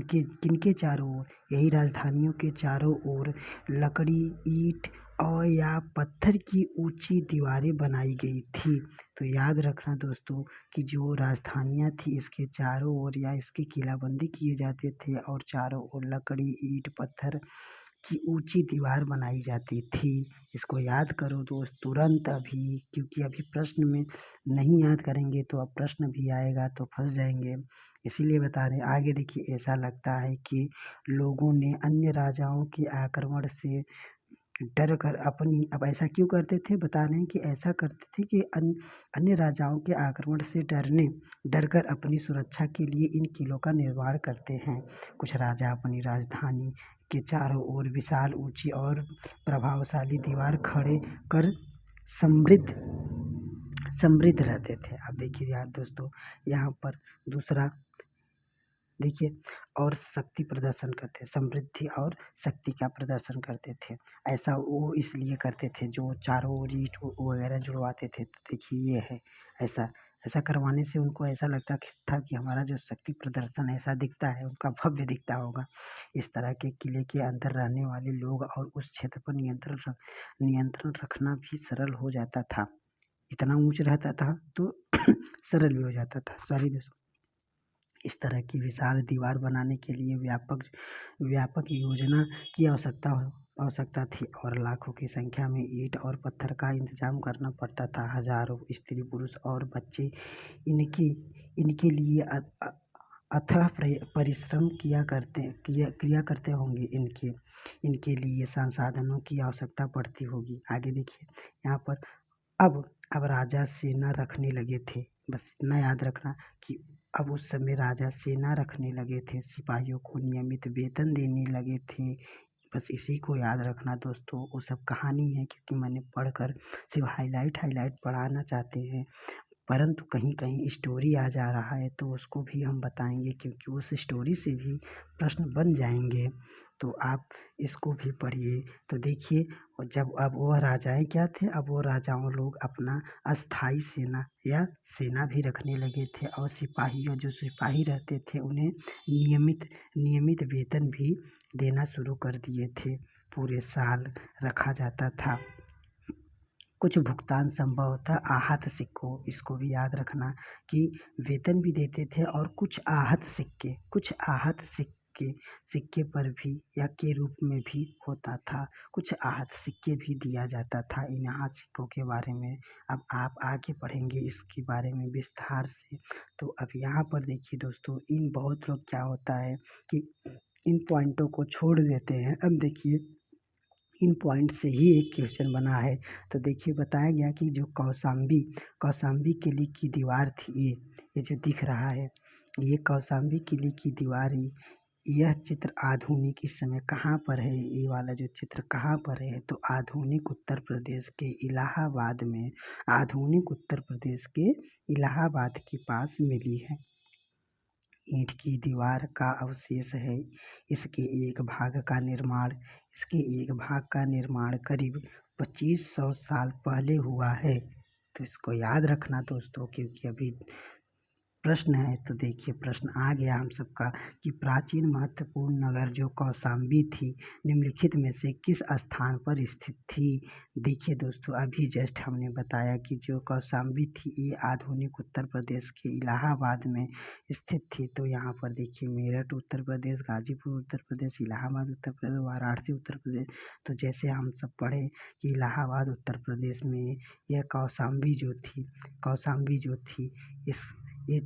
किनके चारों ओर, यही राजधानियों के चारों ओर लकड़ी, ईंट और या पत्थर की ऊंची दीवारें बनाई गई थी। तो याद रखना दोस्तों कि जो राजधानियाँ थी इसके चारों ओर या इसकी किलाबंदी किए जाते थे और चारों ओर लकड़ी, ईंट, पत्थर की ऊंची दीवार बनाई जाती थी। इसको याद करो दोस्त तुरंत अभी, क्योंकि अभी प्रश्न में नहीं याद करेंगे तो अब प्रश्न भी आएगा तो फंस जाएंगे, इसीलिए बता रहे हैं। आगे देखिए, ऐसा लगता है कि लोगों ने अन्य राजाओं के आक्रमण से डर कर अब ऐसा क्यों करते थे, बता रहे हैं कि ऐसा करते थे कि अन्य राजाओं के आक्रमण से डर कर अपनी सुरक्षा के लिए इन किलों का निर्माण करते हैं। कुछ राजा अपनी राजधानी के चारों ओर विशाल, ऊंची और प्रभावशाली दीवार खड़े कर समृद्ध रहते थे। अब देखिए यार दोस्तों, यहाँ पर दूसरा देखिए, और शक्ति प्रदर्शन करते, समृद्धि और शक्ति का प्रदर्शन करते थे। ऐसा वो इसलिए करते थे, जो चारों ओर ईंट वगैरह जुड़वाते थे। तो देखिए ये है, ऐसा करवाने से उनको ऐसा लगता था कि हमारा जो शक्ति प्रदर्शन ऐसा दिखता है, उनका भव्य दिखता होगा। इस तरह के किले के अंदर रहने वाले लोग और उस क्षेत्र पर नियंत्रण रखना भी सरल हो जाता था। इतना ऊंच रहता था तो सरल भी हो जाता था। सॉरी दोस्तों, इस तरह की विशाल दीवार बनाने के लिए व्यापक योजना की आवश्यकता थी और लाखों की संख्या में ईंट और पत्थर का इंतजाम करना पड़ता था। हजारों स्त्री, पुरुष और बच्चे इनके लिए अथक परिश्रम किया करते होंगे। इनके लिए संसाधनों की आवश्यकता पड़ती होगी। आगे देखिए, यहाँ पर अब राजा सेना रखने लगे थे। बस इतना याद रखना कि अब उस समय राजा सेना रखने लगे थे, सिपाहियों को नियमित वेतन देने लगे थे। बस इसी को याद रखना दोस्तों, वो सब कहानी है क्योंकि मैंने पढ़कर सिर्फ हाईलाइट पढ़ाना चाहते हैं, परंतु कहीं कहीं स्टोरी आ जा रहा है तो उसको भी हम बताएंगे क्योंकि उस स्टोरी से भी प्रश्न बन जाएंगे। तो आप इसको भी पढ़िए। तो देखिए, और जब अब वह राजाएं क्या थे, अब वो राजाओं लोग अपना अस्थाई सेना या सेना भी रखने लगे थे और सिपाहियों जो सिपाही रहते थे उन्हें नियमित वेतन भी देना शुरू कर दिए थे। पूरे साल रखा जाता था। कुछ भुगतान संभवतः आहत सिक्कों, इसको भी याद रखना कि वेतन भी देते थे और कुछ आहत सिक्के पर भी या के रूप में भी होता था। कुछ आहत सिक्के भी दिया जाता था। इन आहत सिक्कों के बारे में अब आप आगे पढ़ेंगे इसके बारे में विस्तार से। तो अब यहाँ पर देखिए दोस्तों, इन बहुत लोग क्या होता है कि इन पॉइंटों को छोड़ देते हैं। अब देखिए, इन पॉइंट से ही एक क्वेश्चन बना है। तो देखिए, बताया गया कि जो कौशाम्बी किले की दीवार थी, ये जो दिख रहा है, ये कौशाम्बी किले की दीवार ही, यह चित्र आधुनिक इस समय कहाँ पर है, ये वाला जो चित्र कहाँ पर है, तो आधुनिक उत्तर प्रदेश के इलाहाबाद के पास मिली है। ईंट की दीवार का अवशेष है। इसके एक भाग का निर्माण करीब 2500 साल पहले हुआ है। तो इसको याद रखना दोस्तों, क्योंकि अभी प्रश्न है। तो देखिए, प्रश्न आ गया हम सबका कि प्राचीन महत्वपूर्ण नगर जो कौशाम्बी थी, निम्नलिखित में से किस स्थान पर स्थित थी। देखिए दोस्तों, अभी जस्ट हमने बताया कि जो कौशाम्बी थी ये आधुनिक उत्तर प्रदेश के इलाहाबाद में स्थित थी। तो यहाँ पर देखिए, मेरठ उत्तर प्रदेश, गाजीपुर उत्तर प्रदेश, इलाहाबाद उत्तर प्रदेश, वाराणसी उत्तर प्रदेश। तो जैसे हम सब पढ़े कि इलाहाबाद उत्तर प्रदेश में यह कौशाम्बी जो थी ये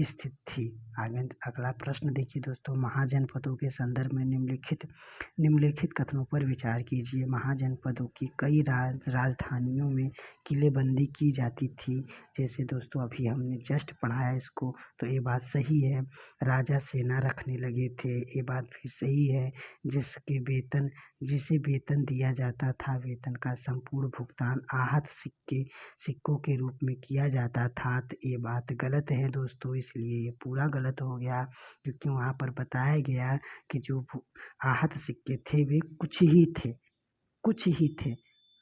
स्थित थी। आगे अगला प्रश्न देखिए दोस्तों, महाजनपदों के संदर्भ में निम्नलिखित कथनों पर विचार कीजिए। महाजनपदों की कई राजधानियों में किलेबंदी की जाती थी। जैसे दोस्तों अभी हमने जस्ट पढ़ाया इसको, तो ये बात सही है। राजा सेना रखने लगे थे, ये बात भी सही है। जिसे वेतन दिया जाता था, वेतन का संपूर्ण भुगतान आहत सिक्कों के रूप में किया जाता था। तो ये बात गलत है दोस्तों, इसलिए ये पूरा गलत हो गया, क्योंकि वहाँ पर बताया गया कि जो आहत सिक्के थे वे कुछ ही थे,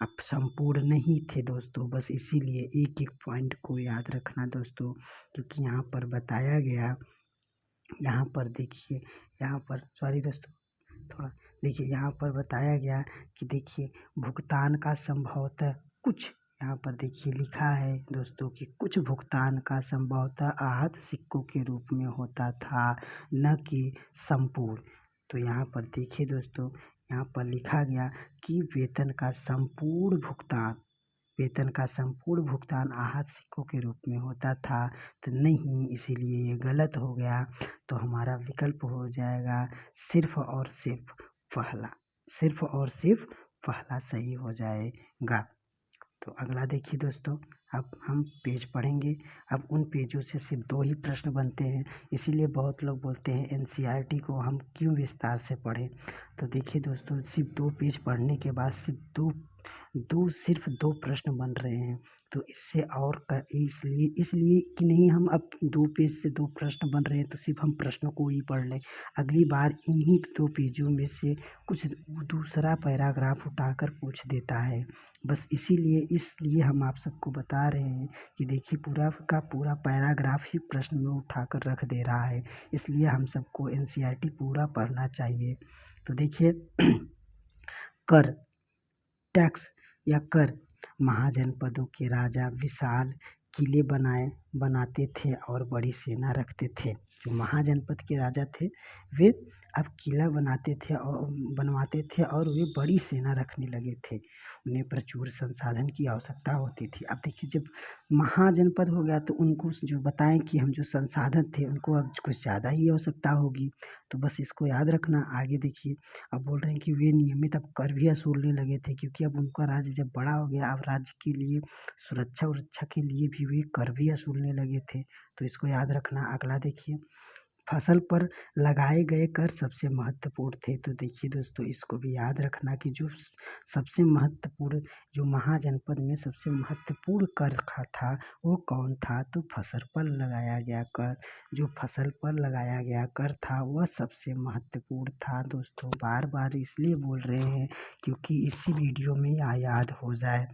अब संपूर्ण नहीं थे दोस्तों। बस इसीलिए एक पॉइंट को याद रखना दोस्तों, क्योंकि यहाँ पर बताया गया, यहाँ पर देखिए, यहाँ पर सॉरी दोस्तों, थोड़ा देखिए, यहाँ पर बताया गया कि देखिए, भुगतान का संभवतः कुछ, यहाँ पर देखिए लिखा है दोस्तों कि कुछ भुगतान का संभवतः आहत सिक्कों के रूप में होता था, न कि संपूर्ण। तो यहाँ पर देखिए दोस्तों, यहाँ पर लिखा गया कि वेतन का संपूर्ण भुगतान आहत सिक्कों के रूप में होता था। तो नहीं, इसीलिए ये गलत हो गया। तो हमारा विकल्प हो जाएगा सिर्फ और सिर्फ पहला सही हो जाएगा। तो अगला देखिए दोस्तों, अब हम पेज पढ़ेंगे। अब उन पेजों से सिर्फ 2 ही प्रश्न बनते हैं, इसीलिए बहुत लोग बोलते हैं एनसीईआरटी को हम क्यों विस्तार से पढ़ें। तो देखिए दोस्तों, सिर्फ 2 पेज पढ़ने के बाद सिर्फ दो प्रश्न बन रहे हैं। तो इससे और इसलिए कि नहीं, हम अब 2 पेज से 2 प्रश्न बन रहे हैं तो सिर्फ हम प्रश्नों को ही पढ़ लें। अगली बार इन्हीं 2 पेजों में से कुछ दूसरा पैराग्राफ उठाकर पूछ देता है। बस इसलिए हम आप सबको बता रहे हैं कि देखिए, पूरा का पूरा पैराग्राफ ही प्रश्न में उठाकर रख दे रहा है, इसलिए हम सबको एनसीईआरटी पूरा पढ़ना चाहिए। तो देखिए, कर महाजनपदों के राजा विशाल किले बनाते थे और बड़ी सेना रखते थे। जो महाजनपद के राजा थे वे अब किला बनवाते थे और वे बड़ी सेना रखने लगे थे। उन्हें प्रचुर संसाधन की आवश्यकता होती थी। अब देखिए जब महाजनपद हो गया तो उनको जो बताएं कि हम जो संसाधन थे उनको अब कुछ ज़्यादा ही आवश्यकता होगी, तो बस इसको याद रखना। आगे देखिए अब बोल रहे हैं कि वे नियमित अब कर भी वसूलने लगे थे, क्योंकि अब उनका राज्य जब बड़ा हो गया, अब राज्य के लिए सुरक्षा उरक्षा के लिए भी वे कर भी वसूलने लगे थे, तो इसको याद रखना। अगला देखिए, फसल पर लगाए गए कर सबसे महत्वपूर्ण थे। तो देखिए दोस्तों इसको भी याद रखना कि जो सबसे महत्वपूर्ण, जो महाजनपद में सबसे महत्वपूर्ण कर था वो कौन था, तो फसल पर लगाया गया कर। जो फसल पर लगाया गया कर था वह सबसे महत्वपूर्ण था। दोस्तों बार बार इसलिए बोल रहे हैं क्योंकि इसी वीडियो में याद हो जाए।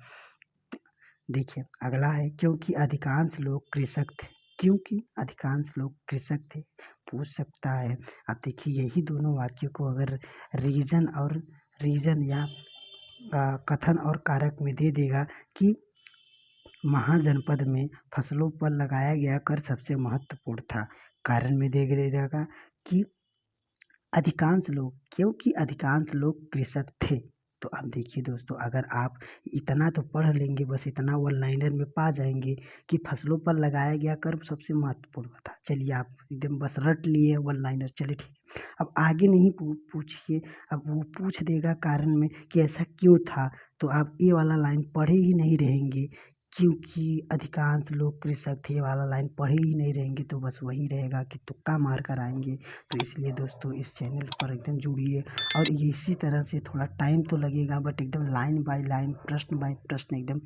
देखिए अगला है, क्योंकि अधिकांश लोग कृषक थे। क्योंकि अधिकांश लोग कृषक थे, पूछ सकता है। अब देखिए यही दोनों वाक्यों को अगर रीजन या कथन और कारक में दे देगा कि महाजनपद में फसलों पर लगाया गया कर सबसे महत्वपूर्ण था, कारण में दे देगा कि अधिकांश लोग, क्योंकि अधिकांश लोग कृषक थे। तो अब देखिए दोस्तों अगर आप इतना तो पढ़ लेंगे, बस इतना वन लाइनर में पा जाएंगे कि फसलों पर लगाया गया कर सबसे महत्वपूर्ण था। चलिए आप एकदम बस रट लिए वन लाइनर, चलिए ठीक है। अब आगे नहीं पूछिए, अब वो पूछ देगा कारण में कि ऐसा क्यों था, तो आप ये वाला लाइन पढ़े ही नहीं रहेंगे। क्योंकि अधिकांश लोग कृषक थे वाला लाइन पढ़े ही नहीं रहेंगे, तो बस वही रहेगा कि तुक्का मार कर आएंगे। तो इसलिए दोस्तों इस चैनल पर एकदम जुड़िए, और इसी तरह से थोड़ा टाइम तो लगेगा बट एकदम लाइन बाय लाइन, प्रश्न बाय प्रश्न, एकदम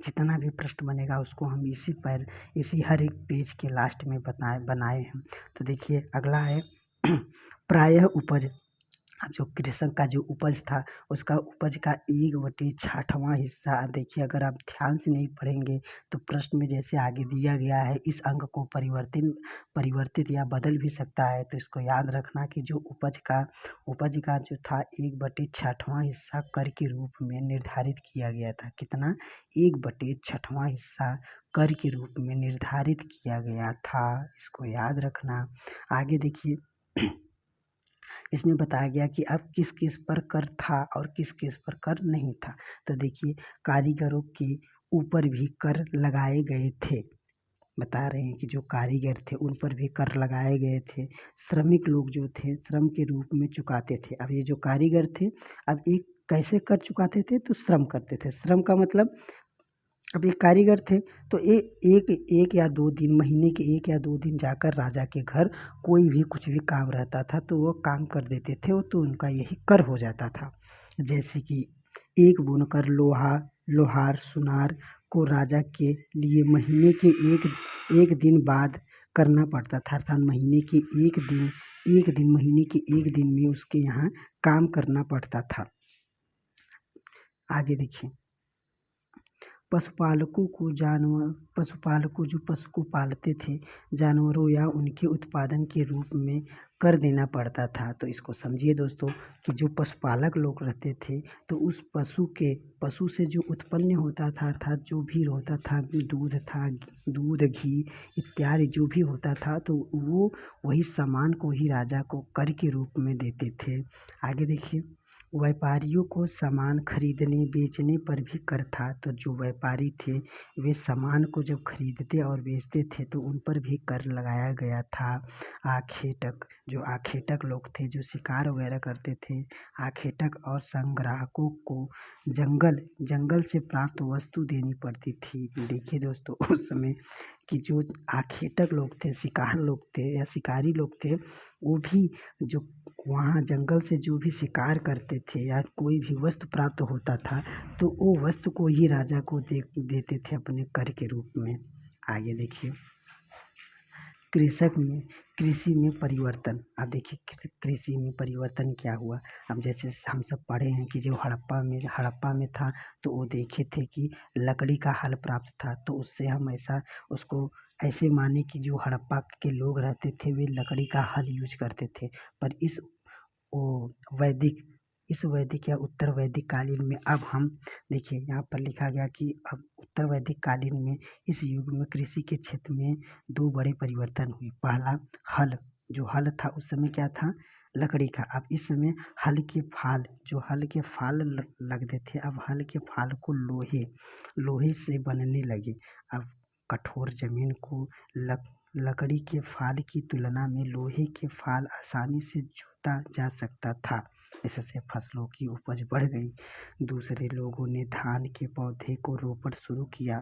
जितना भी प्रश्न बनेगा उसको हम इसी हर एक पेज के लास्ट में बनाए हैं। तो देखिए अगला है प्रायः उपज। अब जो कृषक का जो उपज था उसका उपज का 1/6वां हिस्सा। देखिए अगर आप ध्यान से नहीं पढ़ेंगे तो प्रश्न में जैसे आगे दिया गया है इस अंक को परिवर्तित या बदल भी सकता है। तो इसको याद रखना कि जो उपज का जो था 1/6वां हिस्सा कर के रूप में निर्धारित किया गया था। कितना? 1/6वां हिस्सा कर के रूप में निर्धारित किया गया था, इसको याद रखना। आगे देखिए इसमें बताया गया कि अब किस किस पर कर था और किस किस पर कर नहीं था। तो देखिए कारीगरों के ऊपर भी कर लगाए गए थे, बता रहे हैं कि जो कारीगर थे उन पर भी कर लगाए गए थे। श्रमिक लोग जो थे श्रम के रूप में चुकाते थे। अब ये जो कारीगर थे अब एक कैसे कर चुकाते थे, तो श्रम करते थे। श्रम का मतलब अब ये कारीगर थे तो एक या दो दिन, महीने के 1 या 2 दिन जाकर राजा के घर कोई भी कुछ भी काम रहता था तो वो काम कर देते थे, तो उनका यही कर हो जाता था। जैसे कि एक बुनकर लोहार सुनार को राजा के लिए महीने के एक दिन बाद करना पड़ता था, अर्थात महीने के महीने के एक दिन में उसके यहाँ काम करना पड़ता था। आगे देखिए, पशुपालकों जो पशु को पालते थे, जानवरों या उनके उत्पादन के रूप में कर देना पड़ता था। तो इसको समझिए दोस्तों कि जो पशुपालक लोग रहते थे तो उस पशु से जो उत्पन्न होता था, अर्थात जो भी होता था, दूध घी इत्यादि जो भी होता था, तो वो वही सामान को ही राजा को कर के रूप में देते थे। आगे देखिए, व्यापारियों को सामान खरीदने बेचने पर भी कर था। तो जो व्यापारी थे वे सामान को जब खरीदते और बेचते थे तो उन पर भी कर लगाया गया था। आखेटक लोग थे जो शिकार वगैरह करते थे, आखेटक और संग्राहकों को जंगल से प्राप्त वस्तु देनी पड़ती थी। देखिए दोस्तों उस समय कि जो आखेटक लोग थे, शिकार लोग थे या शिकारी लोग थे, वो भी जो वहाँ जंगल से जो भी शिकार करते थे या कोई भी वस्तु प्राप्त होता था तो वो वस्तु को ही राजा को देते थे अपने कर के रूप में। आगे देखिए, कृषि में परिवर्तन। अब देखिए कृषि में परिवर्तन क्या हुआ। अब जैसे हम सब पढ़े हैं कि जो हड़प्पा में था तो वो देखे थे कि लकड़ी का हल प्राप्त था, तो उससे हम उसको ऐसे माने कि जो हड़प्पा के लोग रहते थे वे लकड़ी का हल यूज करते थे। पर इस वैदिक या उत्तर वैदिक कालीन में अब हम देखिए यहाँ पर लिखा गया कि अब उत्तर वैदिक कालीन में इस युग में कृषि के क्षेत्र में 2 बड़े परिवर्तन हुए। पहला, हल जो हल था उस समय क्या था, लकड़ी का। अब इस समय हल के फाल, जो हल के फाल लगते थे, अब हल के फाल को लोहे से बनने लगे। अब कठोर जमीन को लकड़ी के फाल की तुलना में लोहे के फाल आसानी से जोता जा सकता था। इससे फसलों की उपज बढ़ गई। दूसरे लोगों ने धान के पौधे को रोपण शुरू किया,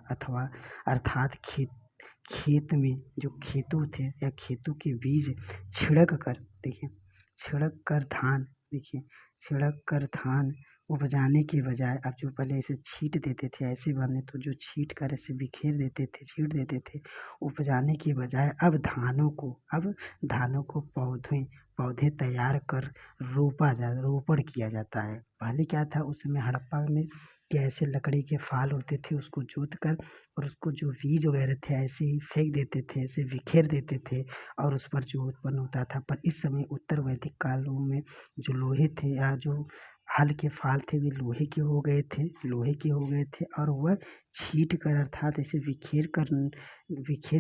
अर्थात खेत में जो खेतों थे या खेतों के बीज छिड़क कर धान उपजाने के बजाय, अब जो पहले ऐसे छींट देते थे, ऐसे बने तो जो छींट कर ऐसे छींट देते थे, उपजाने के बजाय अब धानों को पौधे तैयार कर रोपण किया जाता है। पहले क्या था, उस समय हड़प्पा में कैसे लकड़ी के फाल होते थे, उसको जोत कर और उसको जो बीज वगैरह थे ऐसे ही फेंक देते थे, ऐसे बिखेर देते थे और उस पर जो उत्पन्न होता था। पर इस समय उत्तर वैदिक कालों में जो लोहे थे या जो हल के फाल थे वे लोहे के हो गए थे और वह छींट कर अर्थात ऐसे बिखेर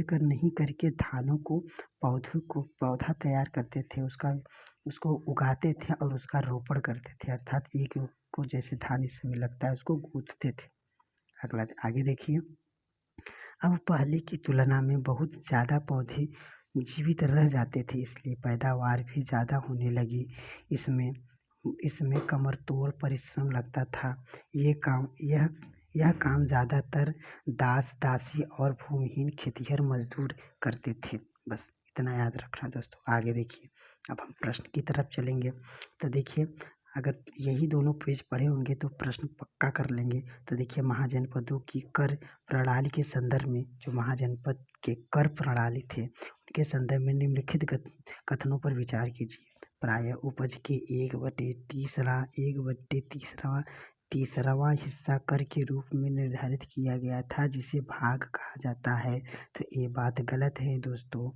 कर नहीं करके धानों को पौधा तैयार करते थे, उसको उगाते थे और उसका रोपण करते थे, अर्थात एक को जैसे धान इस समय लगता है उसको गूंथते थे। अगला आगे देखिए। अब पहले की तुलना में बहुत ज़्यादा पौधे जीवित रह जाते थे, इसलिए पैदावार भी ज़्यादा होने लगी। इसमें कमरतोड़ परिश्रम लगता था। यह काम ज़्यादातर दासी और भूमिहीन खेतिहर मजदूर करते थे। बस इतना याद रखना दोस्तों। आगे देखिए, अब हम प्रश्न की तरफ चलेंगे। तो देखिए, अगर यही दोनों पेज पढ़े होंगे तो प्रश्न पक्का कर लेंगे। तो देखिए, महाजनपदों की कर प्रणाली के संदर्भ में, जो महाजनपद के कर प्रणाली थे उनके संदर्भ में निम्नलिखित कथनों पर विचार कीजिए। प्रायः उपज के 1/3वां हिस्सा कर के रूप में निर्धारित किया गया था, जिसे भाग कहा जाता है। तो ये बात गलत है दोस्तों।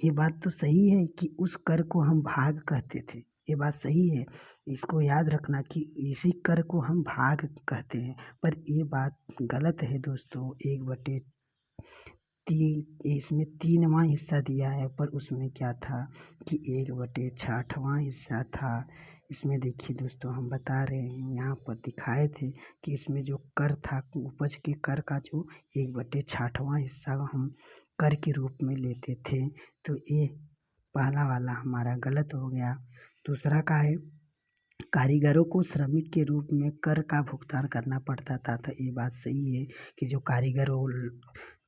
ये बात तो सही है कि उस कर को हम भाग कहते थे, ये बात सही है, इसको याद रखना कि इसी कर को हम भाग कहते हैं। पर ये बात गलत है दोस्तों। 1/3 इसमें 3वां हिस्सा दिया है, पर उसमें क्या था कि 1/6वां हिस्सा था। इसमें देखिए दोस्तों, हम बता रहे हैं, यहाँ पर दिखाए थे कि इसमें जो कर था, उपज के कर का जो 1/6वां हिस्सा हम कर के रूप में लेते थे। तो ये पहला वाला हमारा गलत हो गया। दूसरा का है, कारीगरों को श्रमिक के रूप में कर का भुगतान करना पड़ता था। तो ये बात सही है कि जो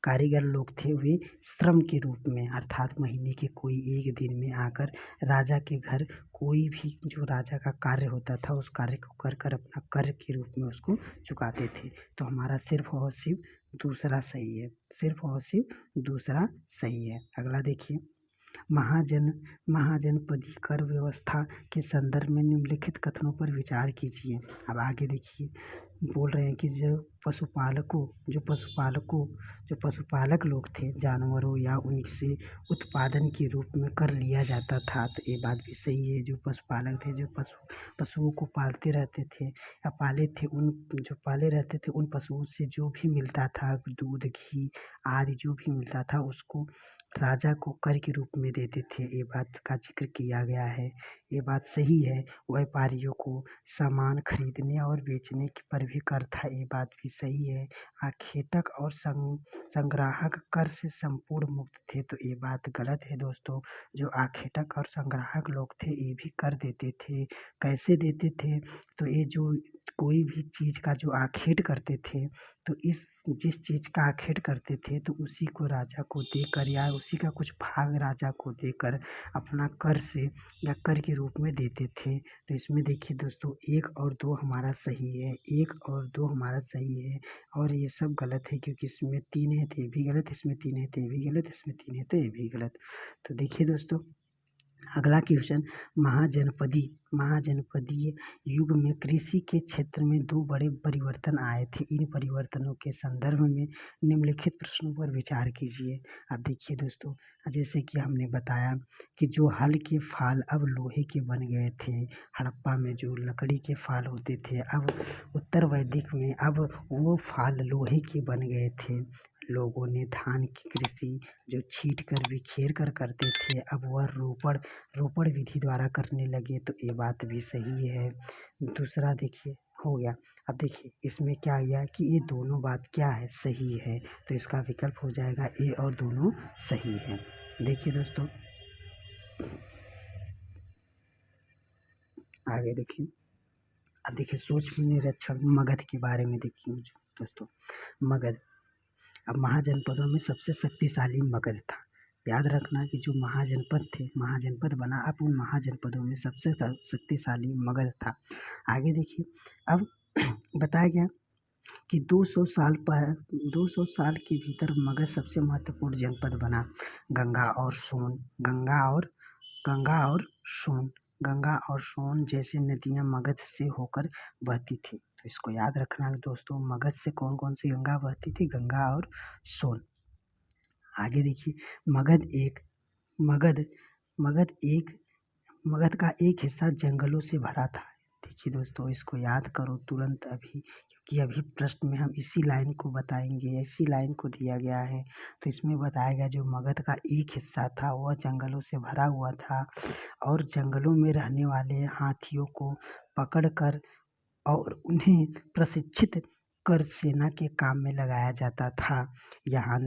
कारीगर लोग थे वे श्रम के रूप में, अर्थात महीने के कोई एक दिन में आकर राजा के घर कोई भी जो राजा का कार्य होता था उस कार्य को कर अपना कर के रूप में उसको चुकाते थे। तो हमारा सिर्फ और सिर्फ दूसरा सही है। अगला देखिए, महाजनपदी कर व्यवस्था के संदर्भ में निम्नलिखित कथनों पर विचार कीजिए। अब आगे देखिए, बोल रहे हैं कि जो पशुपालक लोग थे, जानवरों या उनसे उत्पादन के रूप में कर लिया जाता था। तो ये बात भी सही है। जो पशुपालक थे, जो पशुओं को पालते रहते थे या पाले रहते थे, उन पशुओं से जो भी मिलता था, दूध, घी आदि जो भी मिलता था, उसको राजा को कर के रूप में देते थे। ये बात का जिक्र किया गया है, ये बात सही है। व्यापारियों को सामान खरीदने और बेचने पर भी कर था, ये बात भी सही है। आखेटक और संग्राहक कर से संपूर्ण मुक्त थे। तो ये बात गलत है दोस्तों। जो आखेटक और संग्राहक लोग थे ये भी कर देते थे। कैसे देते थे? तो ये जो कोई भी चीज़ का जो आखेट करते थे, तो जिस चीज़ का आखेट करते थे तो उसी को राजा को देकर या उसी का कुछ भाग राजा को देकर अपना कर से या कर के रूप में देते थे। तो इसमें देखिए दोस्तों, 1 और 2 हमारा सही है, 1 और 2 हमारा सही है और ये सब गलत है, क्योंकि इसमें 3 है तो ये भी गलत, इसमें 3 है तो ये भी गलत, इसमें 3 है तो ये भी गलत। तो देखिए दोस्तों, अगला क्वेश्चन, महाजनपदीय युग में कृषि के क्षेत्र में 2 बड़े परिवर्तन आए थे। इन परिवर्तनों के संदर्भ में निम्नलिखित प्रश्नों पर विचार कीजिए। अब देखिए दोस्तों, जैसे कि हमने बताया कि जो हल के फाल अब लोहे के बन गए थे, हड़प्पा में जो लकड़ी के फाल होते थे, अब उत्तर वैदिक में अब वो फाल लोहे के बन गए थे। लोगों ने धान की कृषि जो छींट कर बिखेर कर करते थे, अब वह रोपण विधि द्वारा करने लगे, तो ये बात भी सही है। दूसरा देखिए हो गया। अब देखिए इसमें क्या गया कि ये दोनों बात क्या है, सही है, तो इसका विकल्प हो जाएगा ए और दोनों सही है। देखिए दोस्तों आगे देखिए। अब देखिए सोच निरीक्षण मगध के बारे में देखिए दोस्तों। मगध, अब महाजनपदों में सबसे शक्तिशाली मगध था। याद रखना कि जो महाजनपद थे, महाजनपद बना, अब उन महाजनपदों में सबसे शक्तिशाली मगध था। आगे देखिए। अब बताया गया कि 200 साल के भीतर मगध सबसे महत्वपूर्ण जनपद बना। गंगा और सोन गंगा और सोन जैसी नदियां मगध से होकर बहती थी। तो इसको याद रखना दोस्तों, मगध से कौन कौन सी गंगा बहती थी, गंगा और सोन। आगे देखिए। मगध का एक हिस्सा जंगलों से भरा था। देखिए दोस्तों इसको याद करो तुरंत अभी, क्योंकि अभी प्रश्न में हम इसी लाइन को बताएंगे, इसी लाइन को दिया गया है। तो इसमें बताया गया जो मगध का एक हिस्सा था वह जंगलों से भरा हुआ था, और जंगलों में रहने वाले हाथियों को पकड़कर और उन्हें प्रशिक्षित कर सेना के काम में लगाया जाता था। यहाँ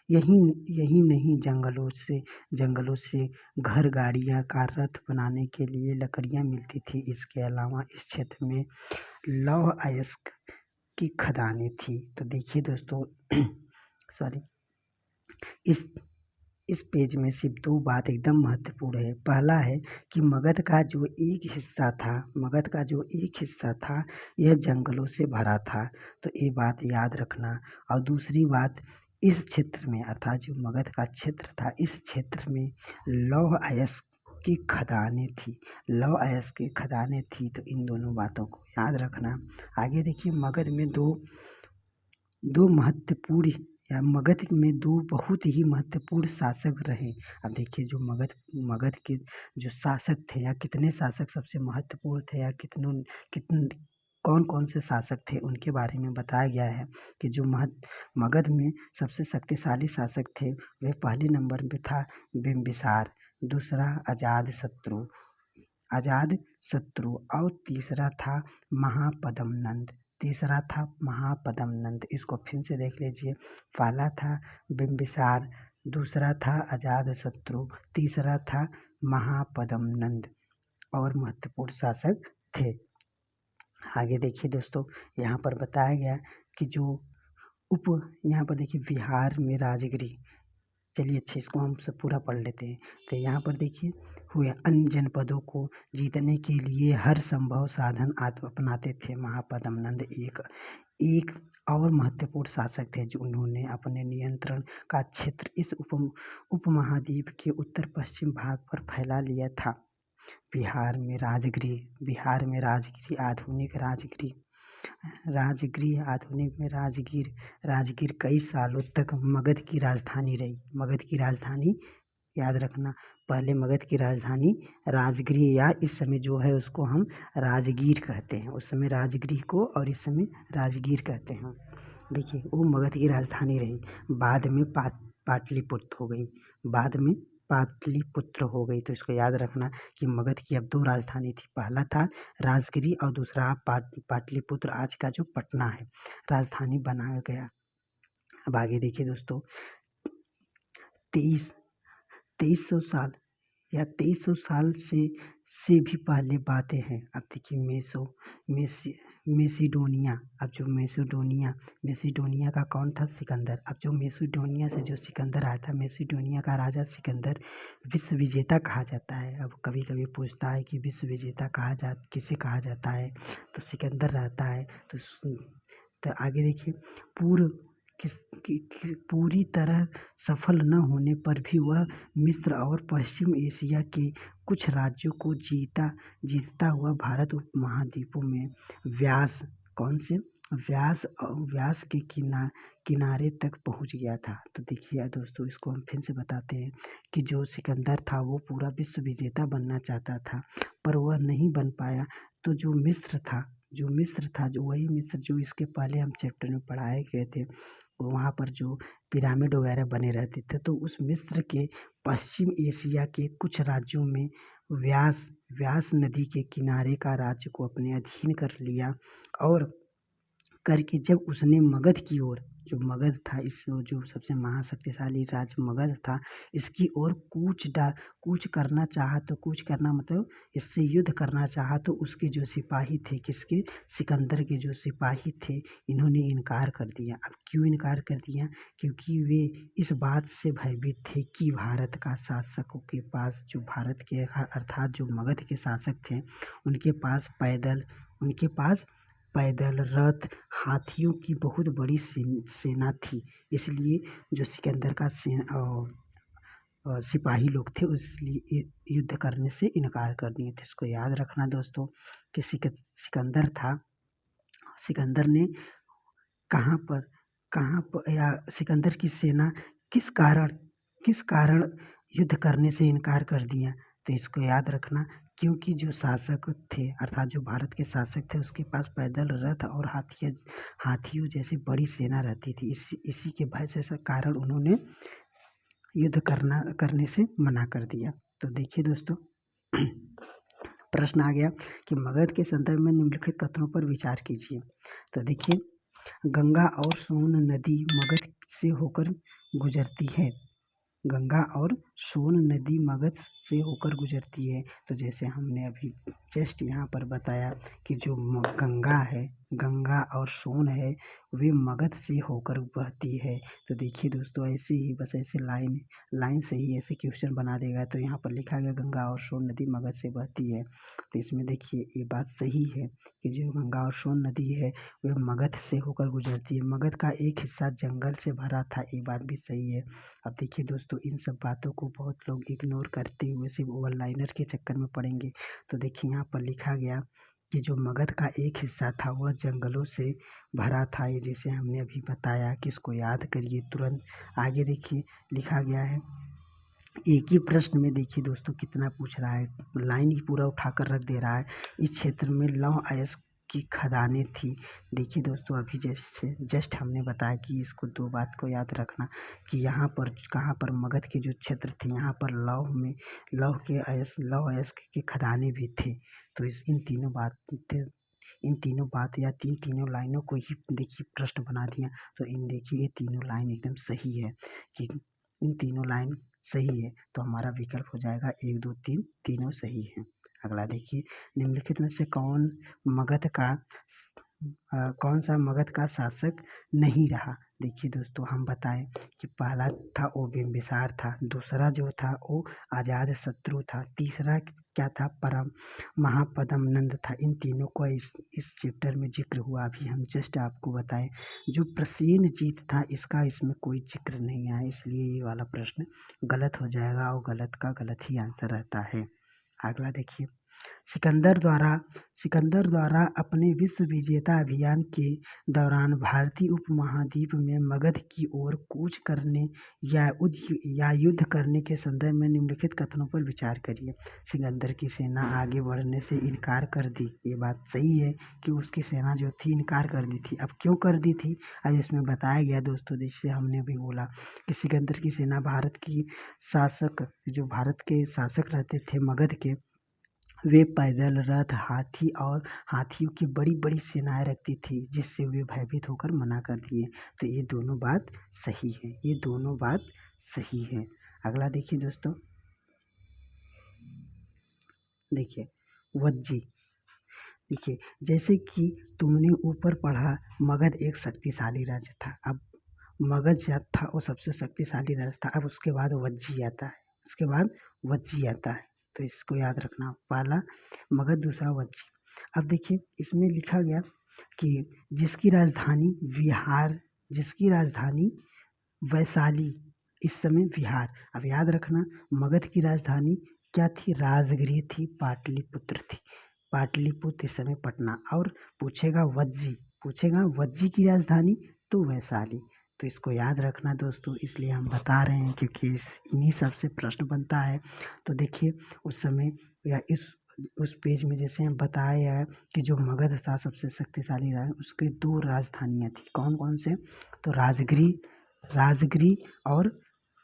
यही नहीं जंगलों से घर, गाड़ियाँ, कार, रथ बनाने के लिए लकड़ियाँ मिलती थी। इसके अलावा इस क्षेत्र में लौह अयस्क की खदानें थी। तो देखिए दोस्तों सॉरी, इस पेज में सिर्फ दो बात एकदम महत्वपूर्ण है। पहला है कि मगध का जो एक हिस्सा था यह जंगलों से भरा था, तो ये बात याद रखना। और दूसरी बात, इस क्षेत्र में अर्थात जो मगध का क्षेत्र था, इस क्षेत्र में लौह अयस्क की खदानें थी। तो इन दोनों बातों को याद रखना। आगे देखिए। मगध में दो बहुत ही महत्वपूर्ण शासक रहे। अब देखिए जो मगध के जो शासक थे, या कितने शासक सबसे महत्वपूर्ण थे, या कौन कौन से शासक थे, उनके बारे में बताया गया है कि जो मगध में सबसे शक्तिशाली शासक थे वे पहले नंबर पे था बिंबिसार, दूसरा अजाद शत्रु और तीसरा था महापद्मनंद। इसको फिर से देख लीजिए। पहला था बिंबिसार, दूसरा था अजातशत्रु, तीसरा था महापद्मनंद, और महत्वपूर्ण शासक थे। आगे देखिए दोस्तों, यहाँ पर बताया गया कि यहाँ पर देखिए बिहार में राजगिरी। चलिए अच्छा, इसको हम सब पूरा पढ़ लेते हैं। तो यहाँ पर देखिए हुए अन्य जनपदों को जीतने के लिए हर संभव साधन अपनाते थे। महापद्मनंद एक और महत्वपूर्ण शासक थे जो उन्होंने अपने नियंत्रण का क्षेत्र इस उपमहाद्वीप के उत्तर पश्चिम भाग पर फैला लिया था। बिहार में राजगिरी आधुनिक में राजगीर कई सालों तक मगध की राजधानी याद रखना। पहले मगध की राजधानी राजगिरी, या इस समय जो है उसको हम राजगीर कहते हैं। उस समय राजगिरी को और इस समय राजगीर कहते हैं। देखिए वो मगध की राजधानी रही, बाद में पाटलिपुत्र हो गई। तो इसको याद रखना कि मगध की अब दो राजधानी थी, पहला था राजगिरी और दूसरा पाटलिपुत्र, आज का जो पटना है, राजधानी बनाया गया। अब आगे देखिए दोस्तों, 2300 साल से भी पहले बातें हैं। अब देखिए मेसिडोनिया। अब जो मेसिडोनिया का कौन था, सिकंदर। अब जो मेसिडोनिया से जो सिकंदर आया था, मेसिडोनिया का राजा सिकंदर विश्व विजेता कहा जाता है। अब कभी कभी पूछता है कि विश्व विजेता किसे कहा जाता है, तो सिकंदर रहता है। तो आगे देखिए, पूरी तरह सफल न होने पर भी वह मिस्र और पश्चिम एशिया के कुछ राज्यों को जीतता हुआ भारत उपमहाद्वीपों में व्यास के किनारे तक पहुंच गया था। तो देखिए दोस्तों, इसको हम फिर से बताते हैं कि जो सिकंदर था वो पूरा विश्व विजेता बनना चाहता था, पर वह नहीं बन पाया। तो जो जो मिस्र था, जो वही मिस्र जो इसके पहले हम चैप्टर में पढ़ाए गए थे, वहाँ पर जो पिरामिड वगैरह बने रहते थे, तो उस मिस्र के पश्चिम एशिया के कुछ राज्यों में व्यास व्यास नदी के किनारे का राज्य को अपने अधीन कर लिया, और करके जब उसने मगध की ओर, जो मगध था, इस जो सबसे महाशक्तिशाली राज्य मगध था, इसकी ओर कूच करना चाहा, तो कूच करना मतलब इससे युद्ध करना चाहा, तो उसके जो सिपाही थे, किसके, सिकंदर के जो सिपाही थे, इन्होंने इनकार कर दिया। अब क्यों इनकार कर दिया? क्योंकि वे इस बात से भयभीत थे कि भारत का शासकों के पास, जो भारत के अर्थात जो मगध के शासक थे, उनके पास पैदल, रथ, हाथियों की बहुत बड़ी सेना थी। इसलिए जो सिकंदर का सिपाही लोग थे, इसलिए युद्ध करने से इनकार कर दिए थे। इसको याद रखना दोस्तों कि सिकंदर ने कहाँ पर या सिकंदर की सेना किस कारण युद्ध करने से इनकार कर दिया, तो इसको याद रखना। क्योंकि जो शासक थे, अर्थात जो भारत के शासक थे, उसके पास पैदल, रथ और हाथियों जैसी बड़ी सेना रहती थी। इसी के भय से कारण उन्होंने युद्ध करने से मना कर दिया। तो देखिए दोस्तों, प्रश्न आ गया कि मगध के संदर्भ में निम्नलिखित कथनों पर विचार कीजिए। तो देखिए, गंगा और सोन नदी मगध से होकर गुजरती है। गंगा और सोन नदी मगध से होकर गुजरती है। तो जैसे हमने अभी जस्ट यहाँ पर बताया कि जो गंगा है, गंगा और सोन है, वे मगध से होकर बहती है। तो देखिए दोस्तों, ऐसे ही बस ऐसे लाइन से ही ऐसे क्वेश्चन बना देगा। तो यहाँ पर लिखा गया गंगा और सोन नदी मगध से बहती है। तो इसमें देखिए ये बात सही है कि जो गंगा और सोन नदी है वह मगध से होकर गुजरती है। मगध का एक हिस्सा जंगल से भरा था, ये बात भी सही है। अब देखिए दोस्तों, इन सब बातों को बहुत लोग इग्नोर करते हुए सिर्फ वन लाइनर के चक्कर में पढ़ेंगे। तो देखिए यहाँ पर लिखा गया कि जो मगध का एक हिस्सा था वह जंगलों से भरा था। ये जैसे हमने अभी बताया कि इसको याद करिए तुरंत। आगे देखिए लिखा गया है, एक ही प्रश्न में देखिए दोस्तों कितना पूछ रहा है, लाइन ही पूरा उठाकर रख दे रहा है। इस क्षेत्र में लौह अयस्क की खदानें थी। देखिए दोस्तों, अभी जस्ट हमने बताया कि इसको दो बात को याद रखना कि यहाँ पर कहाँ पर मगध के जो क्षेत्र थे, यहाँ पर लौह अयस्क के खदानें भी थे। तो इन तीनों बात या तीनों लाइनों को ही देखिए प्रश्न बना दिया। तो देखिए ये तीनों लाइन एकदम सही है कि इन तीनों लाइन सही है। तो हमारा विकल्प हो जाएगा 1, 2, 3 तीनों सही है। अगला देखिए, निम्नलिखित में से कौन सा मगध का शासक नहीं रहा? देखिए दोस्तों, हम बताएं कि पहला था वो बिंबिसार था, दूसरा जो था वो अजातशत्रु था, तीसरा क्या था, महापद्म नंद था। इन तीनों को इस चैप्टर में जिक्र हुआ। अभी हम जस्ट आपको बताएं, जो प्रसेनजीत था इसका इसमें कोई जिक्र नहीं आया, इसलिए ये वाला प्रश्न गलत हो जाएगा और गलत का गलत ही आंसर रहता है। अगला देखिए, सिकंदर द्वारा अपने विश्व विजेता अभियान के दौरान भारतीय उपमहाद्वीप में मगध की ओर कूच करने या युद्ध करने के संदर्भ में निम्नलिखित कथनों पर विचार करिए। सिकंदर की सेना आगे बढ़ने से इनकार कर दी। ये बात सही है कि उसकी सेना जो थी इनकार कर दी थी। अब क्यों कर दी थी, अब इसमें बताया गया दोस्तों। जैसे हमने भी बोला कि सिकंदर की सेना भारत के शासक रहते थे मगध के, वे पैदल, रथ, हाथियों की बड़ी बड़ी सेनाएं रखती थी, जिससे वे भयभीत होकर मना कर दिए। तो ये दोनों बात सही है। अगला देखिए दोस्तों, देखिए वज्जी। देखिए, जैसे कि तुमने ऊपर पढ़ा, मगध एक शक्तिशाली राज्य था। अब मगध जो था वो सबसे शक्तिशाली राज्य था। अब उसके बाद वज्जी आता है। तो इसको याद रखना, पहला मगध, दूसरा वज्जी। अब देखिए इसमें लिखा गया कि जिसकी राजधानी वैशाली, इस समय बिहार। अब याद रखना, मगध की राजधानी क्या थी, राजगृह थी, पाटलिपुत्र इस समय पटना। और पूछेगा वज्जी की राजधानी तो वैशाली। तो इसको याद रखना दोस्तों, इसलिए हम बता रहे हैं क्योंकि इन्हीं सब से प्रश्न बनता है। तो देखिए उस समय या उस पेज में जैसे हम बताया है कि जो मगध था सबसे शक्तिशाली राजा, उसके 2 राजधानियाँ थी। कौन कौन से? तो राजगिरी और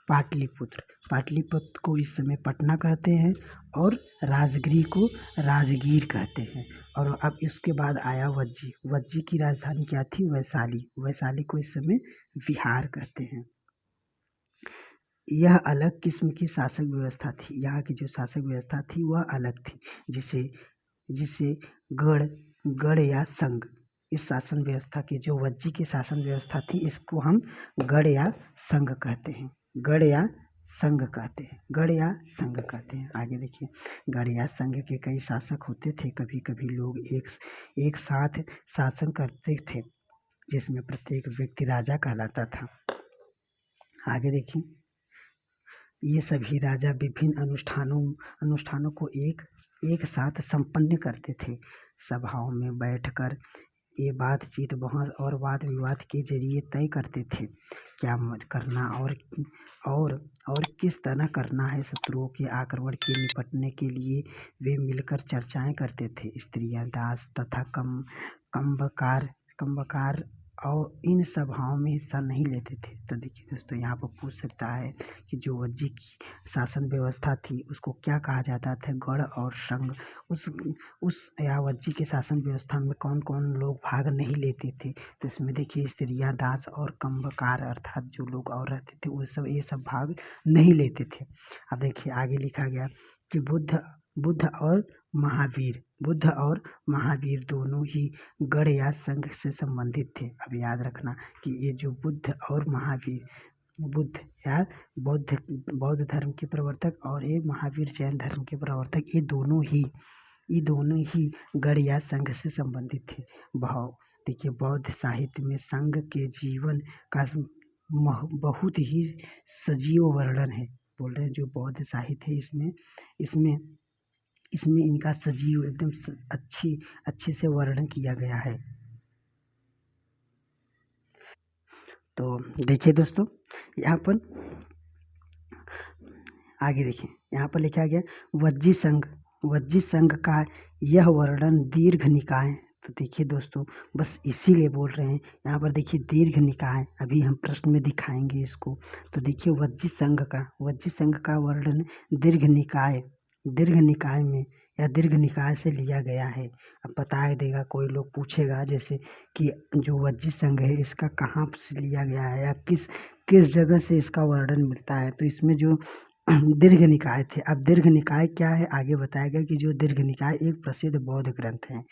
पाटलिपुत्र। पाटलिपुत्र को इस समय पटना कहते हैं और राजगिरी को राजगीर कहते हैं। और अब इसके बाद आया वज्जी। वज्जी की राजधानी क्या थी? वैशाली। वैशाली को इस समय बिहार कहते हैं। यह अलग किस्म की शासक व्यवस्था थी। यहाँ की जो शासक व्यवस्था थी वह अलग थी, जिसे गढ़ या संघ, इस शासन व्यवस्था की जो वज्जी की शासन व्यवस्था थी इसको हम गढ़ या संघ कहते हैं। गढ़ या संघ कहते हैं। गढ़ या संघ कहते हैं। आगे देखिए, गढ़ या संघ के कई शासक होते थे। कभी कभी लोग एक साथ शासन करते थे, जिसमें प्रत्येक व्यक्ति राजा कहलाता था। आगे देखिए, ये सभी राजा विभिन्न अनुष्ठानों को एक साथ संपन्न करते थे। सभाओं में बैठकर ये बातचीत, बहस और वाद विवाद के जरिए तय करते थे क्या करना और किस तरह करना है। शत्रुओं के आक्रमण के निपटने के लिए वे मिलकर चर्चाएं करते थे। स्त्रियां, दास तथा कम्बकार और इन सभाओं में हिस्सा नहीं लेते थे। तो देखिए दोस्तों, यहाँ पर पूछ सकता है कि जो वज्जी की शासन व्यवस्था थी उसको क्या कहा जाता था? गढ़ और संघ। उस या वज्जी के शासन व्यवस्था में कौन कौन लोग भाग नहीं लेते थे? तो इसमें देखिए, स्त्रियां, दास और कम्बकार अर्थात जो लोग और रहते थे वो सब, ये सब भाग नहीं लेते थे। अब देखिए आगे लिखा गया कि बुद्ध और महावीर दोनों ही गढ़ या संघ से संबंधित थे। अब याद रखना कि ये जो बुद्ध और महावीर, बुद्ध या बौद्ध धर्म के प्रवर्तक और ये महावीर जैन धर्म के प्रवर्तक, ये दोनों ही गढ़ या संघ से संबंधित थे। देखिए, बौद्ध साहित्य में संघ के जीवन का बहुत ही सजीव वर्णन है। बोल रहे हैं जो बौद्ध साहित्य है इसमें इनका सजीव एकदम अच्छे से वर्णन किया गया है। तो देखिए दोस्तों, यहाँ पर आगे देखिए, यहाँ पर लिखा गया वज्जी संघ का यह वर्णन दीर्घ निकाय। तो देखिए दोस्तों, बस इसीलिए बोल रहे हैं। यहाँ पर देखिए दीर्घ निकाय, अभी हम प्रश्न में दिखाएंगे इसको। तो देखिए वज्जी संघ का वर्णन दीर्घ निकाय में या दीर्घ निकाय से लिया गया है। अब बता देगा, कोई लोग पूछेगा जैसे कि जो वज्जी संघ है इसका कहाँ से लिया गया है या किस जगह से इसका वर्णन मिलता है। तो इसमें जो दीर्घ निकाय थे। अब दीर्घ निकाय क्या है आगे बताएगा कि जो दीर्घ निकाय एक प्रसिद्ध बौद्ध ग्रंथ है।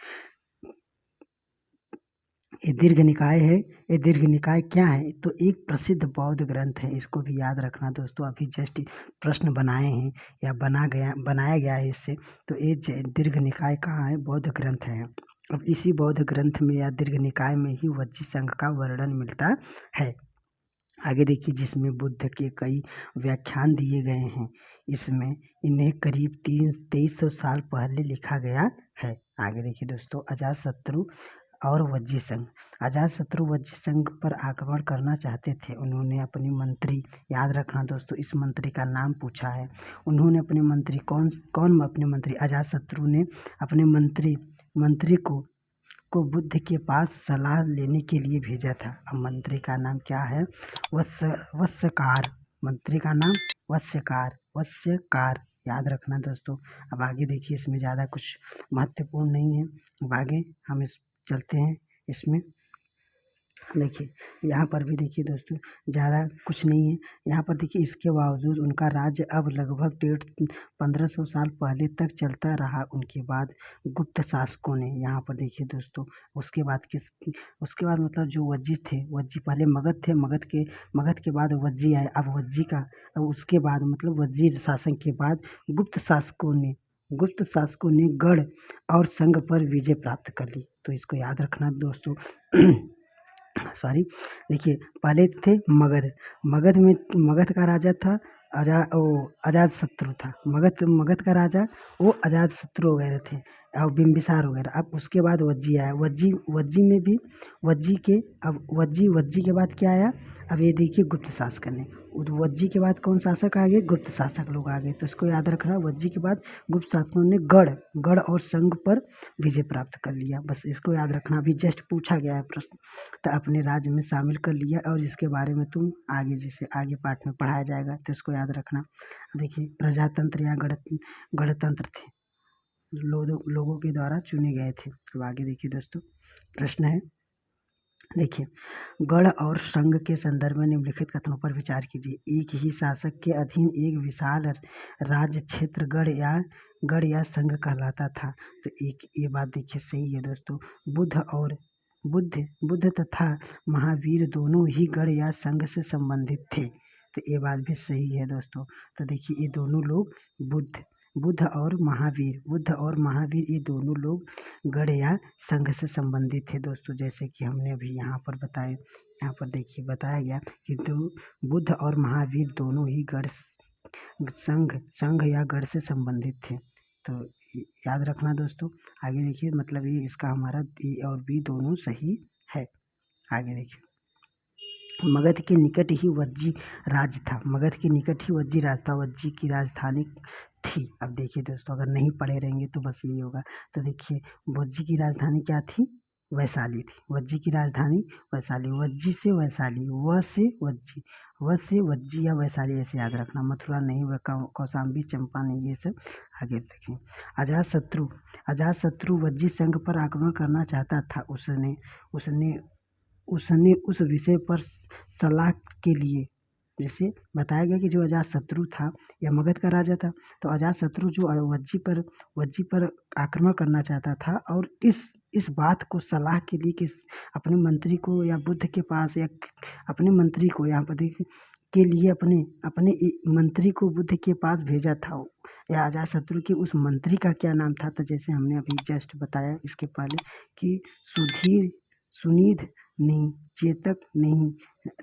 ये दीर्घ निकाय है। ये दीर्घ निकाय क्या है? तो एक प्रसिद्ध बौद्ध ग्रंथ है। इसको भी याद रखना दोस्तों, अभी जस्ट प्रश्न बनाए हैं या बनाया गया है इससे। तो ये दीर्घ निकाय कहाँ है? बौद्ध ग्रंथ है। अब इसी बौद्ध ग्रंथ में या दीर्घ निकाय में ही वज्जी संघ का वर्णन मिलता है। आगे देखिए, जिसमें बुद्ध के कई व्याख्यान दिए गए हैं। इसमें इन्हें करीब 2300 साल पहले लिखा गया है। आगे देखिए दोस्तों, अजातशत्रु और वज्जी संघ। अजातशत्रु वज्जी संघ पर आक्रमण करना चाहते थे। उन्होंने अपने मंत्री, याद रखना दोस्तों, इस मंत्री का नाम पूछा है। उन्होंने अपने मंत्री कौन अपने मंत्री अजातशत्रु ने अपने मंत्री को बुद्ध के पास सलाह लेने के लिए भेजा था। अब मंत्री का नाम क्या है? वस्यकार। मंत्री का नाम वस्यकार। याद रखना दोस्तों। अब आगे देखिए, इसमें ज़्यादा कुछ महत्वपूर्ण नहीं है। अब आगे हम चलते हैं। इसमें देखिए, यहाँ पर भी देखिए दोस्तों, ज़्यादा कुछ नहीं है। यहाँ पर देखिए, इसके बावजूद उनका राज्य अब लगभग 1500 साल पहले तक चलता रहा। उनके बाद गुप्त शासकों ने, यहाँ पर देखिए दोस्तों, उसके बाद मतलब जो वज्जी थे, वज्जी पहले मगध थे, मगध के बाद वज्जी आए। अब उसके बाद मतलब वज्जी शासन के बाद गुप्त शासकों ने गढ़ और संघ पर विजय प्राप्त कर ली। तो इसको याद रखना दोस्तों। देखिए, पहले थे मगध का राजा था अजातशत्रु था। मगध का राजा वो अजातशत्रु वगैरह थे। और बिंबिसार वगैरह। अब उसके बाद वज्जी आया, वज्जी में भी अब वज्जी के बाद क्या आया, अब ये देखिए गुप्त शासक ने, वज्जी के बाद कौन शासक आ गए, गुप्त शासक लोग आ गए। तो इसको याद रखना, वज्जी के बाद गुप्त शासकों ने गढ़ और संघ पर विजय प्राप्त कर लिया। बस इसको याद रखना, अभी जस्ट पूछा गया है प्रश्न, तो अपने राज्य में शामिल कर लिया, और इसके बारे में तुम आगे जैसे आगे पाठ में पढ़ाया जाएगा, तो इसको याद रखना। देखिए प्रजातंत्र या गणतंत्र थे, लोगों के द्वारा चुने गए थे। अब आगे देखिए दोस्तों, प्रश्न है, देखिए गढ़ और संघ के संदर्भ में निम्नलिखित कथनों पर विचार कीजिए। एक ही शासक के अधीन एक विशाल राज्य क्षेत्र गढ़ या संघ कहलाता था। तो एक ये बात देखिए सही है दोस्तों। बुद्ध तथा महावीर दोनों ही गढ़ या संघ से संबंधित थे। तो ये बात भी सही है दोस्तों। तो देखिए ये दोनों लोग बुद्ध और महावीर ये दोनों लोग गढ़ या संघ से संबंधित थे दोस्तों। जैसे कि हमने अभी यहाँ पर बताया, यहाँ पर देखिए बताया गया कि बुद्ध और महावीर दोनों ही संघ या गढ़ से संबंधित थे। तो याद रखना दोस्तों। आगे देखिए, मतलब ये इसका हमारा ए और बी दोनों सही है। आगे देखिए, मगध के निकट ही वज्जी राज था। मगध के निकट ही वज्जी राज था, वज्जी की राजधानी थी। अब देखिए दोस्तों, अगर नहीं पढ़े रहेंगे तो बस यही होगा। तो देखिए वज्जी की राजधानी क्या थी, वैशाली थी। वज्जी की राजधानी वैशाली, वज्जी से वैशाली, व से वज्जी या वैशाली, ऐसे याद रखना। मथुरा नहीं, वह कौशाम्बी, चंपा नहीं, ये सब आगे देखें। अजातशत्रु वज्जी संघ पर आक्रमण करना चाहता था। उसने उस विषय पर सलाह के लिए, जैसे बताया गया कि जो अजातशत्रु था या मगध का राजा था, तो अजातशत्रु जो वज्जी पर आक्रमण करना चाहता था, और इस बात को सलाह के लिए कि अपने मंत्री को या बुद्ध के पास, या अपने मंत्री को यहाँ पर के लिए अपने मंत्री को बुद्ध के पास भेजा था। या अजातशत्रु के उस मंत्री का क्या नाम था, तो जैसे हमने अभी जस्ट बताया इसके पहले कि सुनीध नहीं, चेतक नहीं,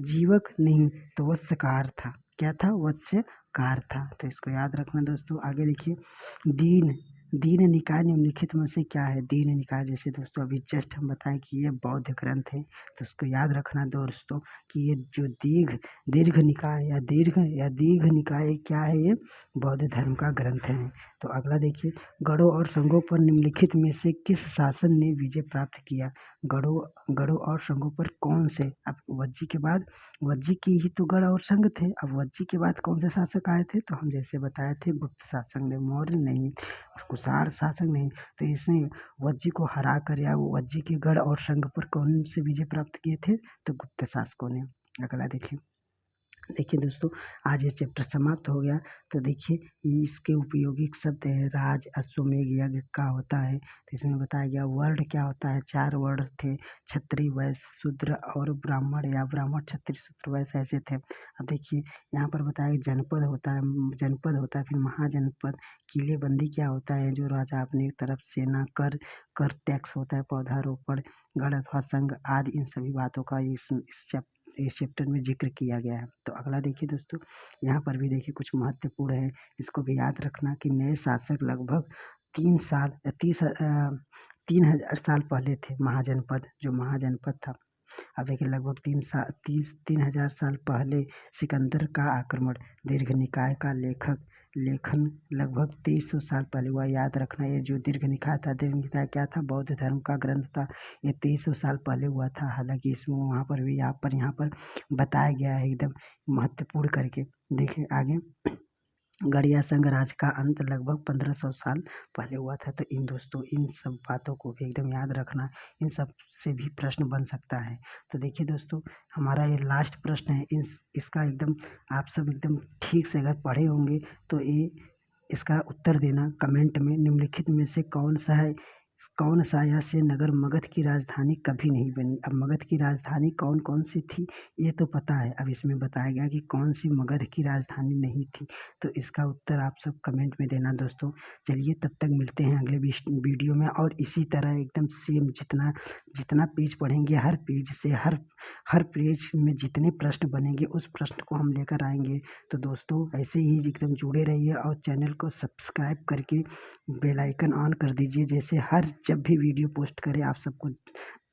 जीवक नहीं, तो वत्स्यकार था। क्या था, वत्स्यकार था। तो इसको याद रखना दोस्तों। आगे देखिए, दीन निकाय निम्नलिखित में से क्या है। दीन निकाय, जैसे दोस्तों अभी जस्ट हम बताएं कि ये बौद्ध ग्रंथ है, तो उसको याद रखना दोस्तों कि ये जो दीर्घ निकाय या दीर्घ निकाय क्या है, ये बौद्ध धर्म का ग्रंथ है। तो अगला देखिए, गढ़ों और संघों पर निम्नलिखित में से किस शासन ने विजय प्राप्त किया। गढ़ों और संघों पर कौन से, अब वज्जी के बाद, वज्जी की ही तो गढ़ और संघ थे, अब वज्जी के बाद कौन से शासक आए थे, तो हम जैसे बताए थे गुप्त शासक ने, मौर्य नहीं, कुषाण शासक नहीं। तो इसने वज्जी को हरा कर, या वो वज्जी के गढ़ और संघ पर कौन से विजय प्राप्त किए थे, तो गुप्त शासकों ने। अगला देखिए दोस्तों, आज ये चैप्टर समाप्त हो गया। तो देखिए इसके उपयोगी शब्द है, राज, अश्वमेध यज्ञ का होता है, तो इसमें बताया गया। वर्ण क्या होता है, 4 वर्ण थे, क्षत्रिय, वैश्य, शूद्र और ब्राह्मण, या ब्राह्मण, क्षत्रिय, शूद्र, वैश्य ऐसे थे। अब देखिए यहाँ पर बताया जनपद होता है, फिर महाजनपद। किलेबंदी क्या होता है, जो राजा अपनी तरफ सेना, कर टैक्स होता है, पौधारोपण, गढ़ अथवा संघ आदि, इन सभी बातों का इस चैप्टर में जिक्र किया गया है। तो अगला देखिए दोस्तों, यहाँ पर भी देखिए कुछ महत्वपूर्ण है, इसको भी याद रखना कि नए शासक लगभग 3,000 साल पहले थे। जो महाजनपद था, अब देखिए लगभग 3,000 साल पहले सिकंदर का आक्रमण, दीर्घ निकाय का लेखन लगभग 2300 साल पहले हुआ। याद रखना, ये जो दीर्घ निकाय था, दीर्घ निकाय क्या था, बौद्ध धर्म का ग्रंथ था, ये 2300 साल पहले हुआ था। हालांकि इसमें वहाँ पर भी यहाँ पर बताया गया है एकदम महत्वपूर्ण करके। देखिए आगे, गढ़ या संघ राज का अंत लगभग 1500 साल पहले हुआ था। तो इन सब बातों को भी एकदम याद रखना, इन सब से भी प्रश्न बन सकता है। तो देखिए दोस्तों, हमारा ये लास्ट प्रश्न है, इसका एकदम आप सब एकदम ठीक से अगर पढ़े होंगे तो ये इसका उत्तर देना कमेंट में, निम्नलिखित में से कौन सा है कौन साया से नगर मगध की राजधानी कभी नहीं बनी। अब मगध की राजधानी कौन कौन सी थी ये तो पता है, अब इसमें बताया गया कि कौन सी मगध की राजधानी नहीं थी। तो इसका उत्तर आप सब कमेंट में देना दोस्तों। चलिए तब तक मिलते हैं अगले वीडियो में, और इसी तरह एकदम सेम जितना जितना पेज पढ़ेंगे, हर पेज से हर पेज में जितने प्रश्न बनेंगे उस प्रश्न को हम लेकर आएंगे। तो दोस्तों ऐसे ही एकदम जुड़े रहिए और चैनल को सब्सक्राइब करके बेल आइकन ऑन कर दीजिए, जैसे जब भी वीडियो पोस्ट करें आप सबको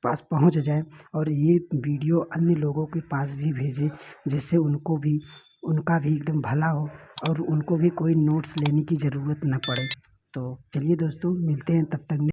पास पहुंच जाए, और ये वीडियो अन्य लोगों के पास भी भेजें, जिससे उनका भी एकदम भला हो और उनको भी कोई नोट्स लेने की ज़रूरत न पड़े। तो चलिए दोस्तों मिलते हैं तब तक।